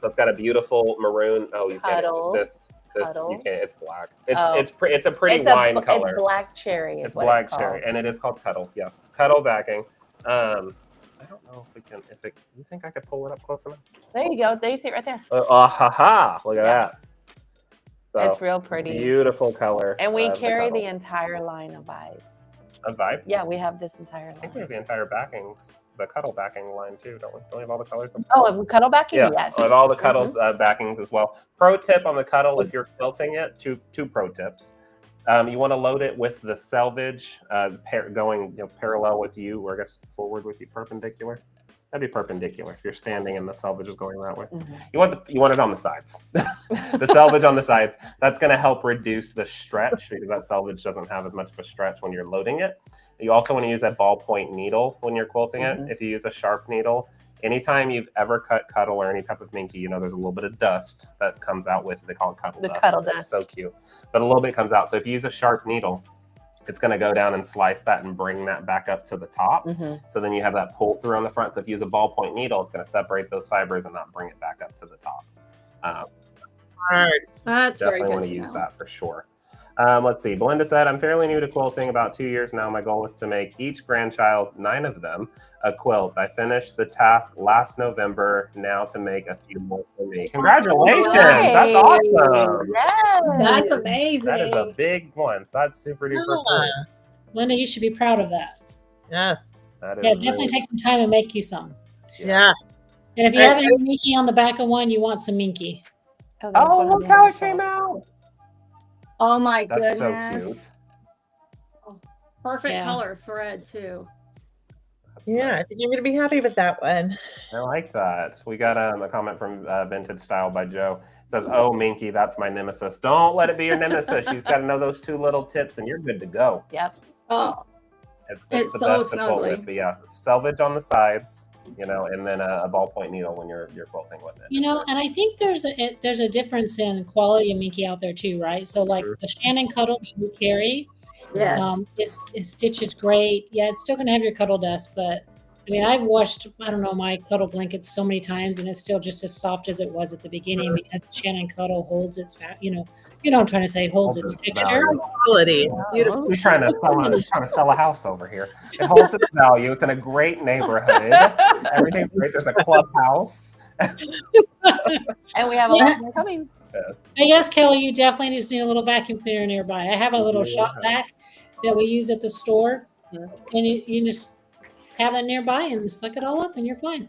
So it's got a beautiful maroon. Oh, you can't. This you can't. It's black. It's a pretty wine color. It's black cherry. It's black cherry, and it is called Cuddle. Yes, Cuddle backing. I don't know if we can. You think I could pull it up close enough? There you go. There you see it right there. Ha! Look at that. So, it's real pretty. Beautiful color. And we carry the entire line of Vibe. A Vibe? Yeah, we have this entire line. I think we have the entire backings, the Cuddle backing line too, don't we? Don't we have all the colors? Oh, Cuddle backing? Yeah, yes. We have all the Cuddles backings as well. Pro tip on the Cuddle, if you're quilting it, two pro tips. You want to load it with the selvage going parallel with you, or I guess forward with you, perpendicular. That'd be perpendicular if you're standing and the selvage is going that way. You want it on the sides. The selvage on the sides. That's going to help reduce the stretch because that selvage doesn't have as much of a stretch when you're loading it. You also want to use that ballpoint needle when you're quilting it. If you use a sharp needle, anytime you've ever cut Cuddle or any type of minky, there's a little bit of dust that comes out with. They call it Cuddle dust. Cuddle dust. It's so cute, but a little bit comes out. So if you use a sharp needle, it's going to go down and slice that and bring that back up to the top. So then you have that pull through on the front. So if you use a ballpoint needle, it's going to separate those fibers and not bring it back up to the top. That's very good. Definitely want to use that for sure. Let's see. Belinda said, "I'm fairly new to quilting, about 2 years now. My goal is to make each grandchild, 9 of them, a quilt. I finished the task last November. Now to make a few more for me." Congratulations! Nice. That's awesome. Yes. That's amazing. That is a big one. So that's super duper cool. Linda, you should be proud of that. Yes. That is Definitely take some time and make you some. Yeah. And if you have any minky on the back of one, you want some minky. Oh, look how it came out. Oh my That's goodness. so cute. Perfect color thread too. Yeah, I think you're going to be happy with that one. I like that. We got a comment from Vintage Style by Joe. It says, "Oh, Minky, that's my nemesis. Don't let it be your nemesis. She's got to know those 2 little tips and you're good to go." Yep. Oh, it's the so best to quilt with. But yeah, selvage on the sides, and then a ballpoint needle when you're quilting with it. And I think there's a difference in quality of minky out there too, right? So like the Shannon Cuddle that you carry, yes, its stitch is great. Yeah, it's still gonna have your Cuddle dust, but I mean, I've washed my Cuddle blankets so many times, and it's still just as soft as it was at the beginning because Shannon Cuddle holds its fat. You know what I'm trying to say, holds its texture. Quality. It's beautiful. We're trying to sell a house over here. It holds its value. It's in a great neighborhood. Everything's great. There's a clubhouse. And we have a lot more coming. Yes. I guess, Kelly, you definitely just need a little vacuum cleaner nearby. I have a little shop vac that we use at the store, and you just have that nearby and suck it all up, and you're fine.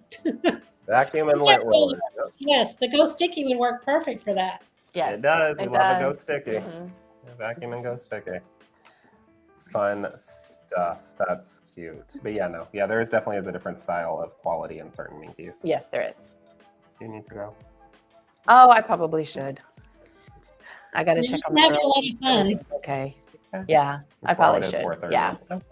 Vacuum and lint roller. Yes, the Go Sticky would work perfect for that. Yes, It does. We it love a Go does. Sticky. Mhm. Vacuum and Go Sticky. Fun stuff. That's cute. But yeah, no. Yeah, there is definitely a different style of quality in certain Minkies. Yes, there is. Do you need to go? Oh, I probably should. I got to You check on can have the a girls. lot of fun. Everything's okay. Yeah, I Well, probably it is should. 4:30. Yeah. Okay.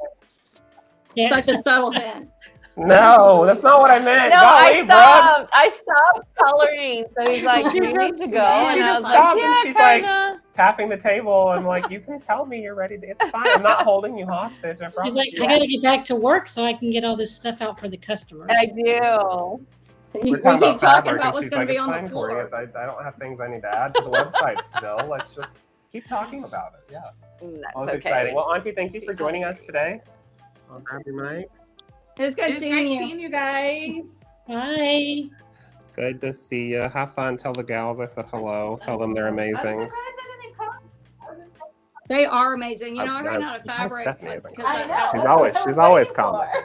Yeah. Such a subtle hint. No, that's not what I meant. No, Golly, Brooke. I stopped coloring. So he's like, "Do you need to go?" She And I just was stopped like, and "Yeah, she's like, kinda." tapping the table. I'm like, you can tell me you're ready to. It's fine. I'm not holding you hostage. I promise. She's like, I got to get back to work so I can get all this stuff out for the customers. I do. We're talking about keep talking fabric, about and what's she's going like, to be it's on the fine, Corey. floor. I don't have things I need to add to the website still. Let's just keep talking about it. Yeah. That's Well, it's okay. exciting. Well, Auntie, thank you for joining us today. I'll grab your mic. It was good It's seeing great you. seeing you guys. Bye. Good to see you. Have fun. Tell the gals I said hello. Tell them they're amazing. They are amazing. You know, I ran out of How fabric. Stephanie isn't because commenting. I- She's always commenting.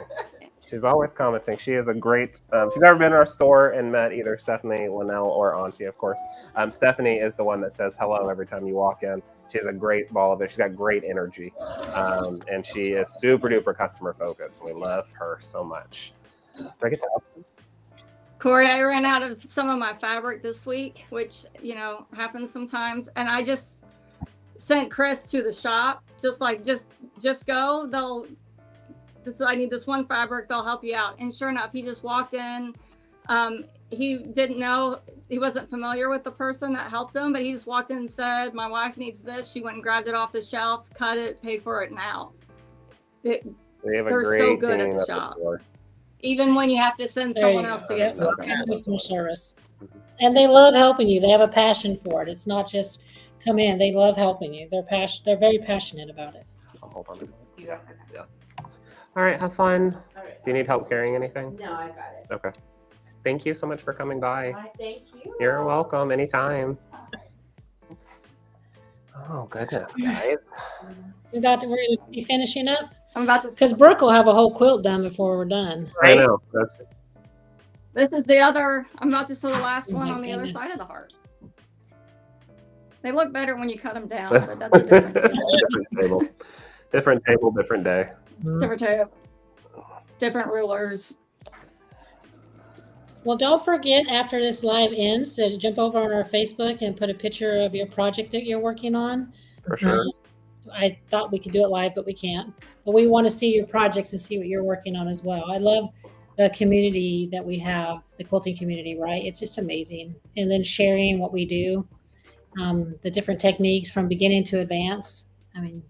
She's always commenting. She is a great. If you've ever been in our store and met either Stephanie, Linnell, or Auntie, of course, Stephanie is the one that says hello every time you walk in. She has a great ball of it. She's got great energy, and she is super duper customer focused. We love her so much. Break it down. Corey, I ran out of some of my fabric this week, which, you know, happens sometimes. And I just sent Chris to the shop, just go. I need this one fabric. They'll help you out. And sure enough, he just walked in. He didn't know, he wasn't familiar with the person that helped him, but he just walked in and said, my wife needs this. She went and grabbed it off the shelf, cut it, paid for it, and out. We have a They're great so good at team the at shop. store. Even when you have to send There someone you else go. to Yeah, get something. customer service. And they love helping you. They have a passion for it. It's not just come in. They love helping you. They're very passionate about it. Oh, hold on. Yeah. All right, have fun. All right. Do you need help carrying anything? No, I got it. Okay. Thank you so much for coming by. Thank you. You're welcome anytime. Oh, goodness, guys. We're going to be finishing up I'm about to. because Brooke will have a whole quilt done before we're done. I know. That's This is the other. I'm about to sew the last Oh one my on the other goodness. side of the heart. They look better when you cut them down, but that's a different different table. Different table, different day. different tape, different rulers. Well, don't forget after this live ends to jump over on our Facebook and put a picture of your project that you're working on. For sure. I thought we could do it live, but we can't. But we want to see your projects and see what you're working on as well. I love the community that we have, the quilting community, right? It's just amazing. And then sharing what we do, the different techniques from beginning to advance. I mean,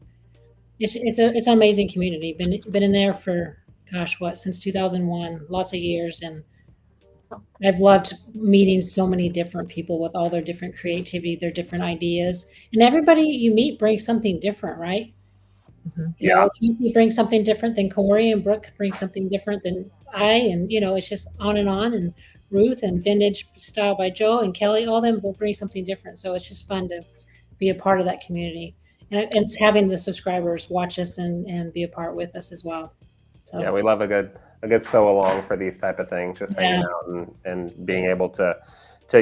it's an amazing community. Been in there for since 2001, lots of years, and I've loved meeting so many different people with all their different creativity, their different ideas, and everybody you meet brings something different, right? You know, Tracy brings something different than Corey, and Brooke brings something different than I, and it's just on, and Ruth and Vintage Style by Joe and Kelly, all them will bring something different. So it's just fun to be a part of that community, and it's having the subscribers watch us and be a part with us as well. So Yeah, we love a good sew along for these type of things, just hanging out and being able to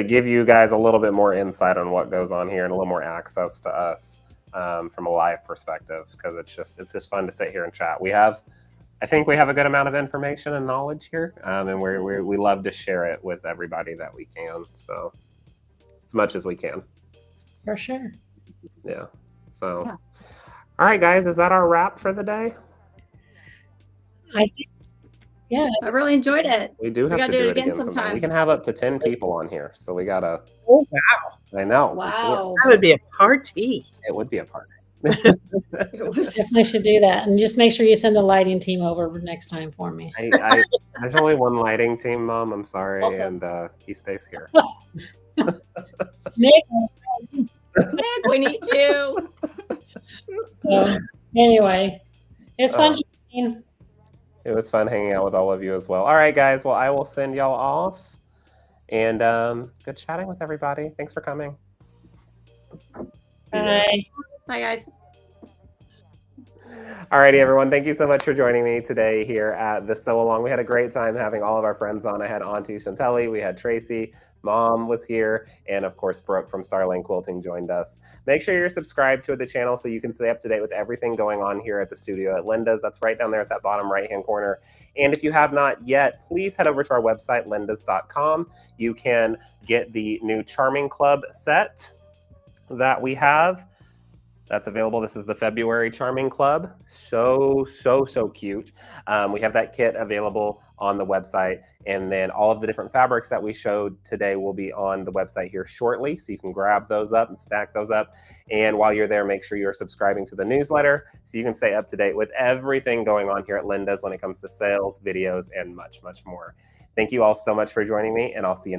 give you guys a little bit more insight on what goes on here and a little more access to us from a live perspective, because it's just fun to sit here and chat. I think we have a good amount of information and knowledge here, and we love to share it with everybody that we can, so as much as we can. for sure. Yeah. So, all right, guys, is that our wrap for the day? I think, yeah. I really enjoyed it. We do have gotta to do do it it again again sometime. sometime. We can have up to 10 people on here, so we gotta. Oh, wow. I know. we Wow. That would be a party. can't. It would be a party. Definitely should do that, and just make sure you send the lighting team over next time for me. There's only one lighting team, Mom. I'm sorry, Also- and he stays here. Nick, Nick, we need you. so, anyway, it's fun. Shane. It was fun hanging out with all of you as well. All right, guys. Well, I will send y'all off, and good chatting with everybody. Thanks for coming. Bye. Bye, guys. Alrighty, everyone. Thank you so much for joining me today here at the Sew Along. We had a great time having all of our friends on. I had Auntie Shantelle, we had Tracy, Mom was here, and of course Brooke from Starling Quilting joined us. Make sure you're subscribed to the channel so you can stay up to date with everything going on here at the studio at Linda's. That's right down there at that bottom right-hand corner. And if you have not yet, please head over to our website, lindas.com. You can get the new Charming Club set that we have. That's available. This is the February Charming Club. So cute. We have that kit available on the website. And then all of the different fabrics that we showed today will be on the website here shortly. So you can grab those up and stack those up. And while you're there, make sure you're subscribing to the newsletter so you can stay up to date with everything going on here at Linda's when it comes to sales, videos, and much more. Thank you all so much for joining me, and I'll see you next time.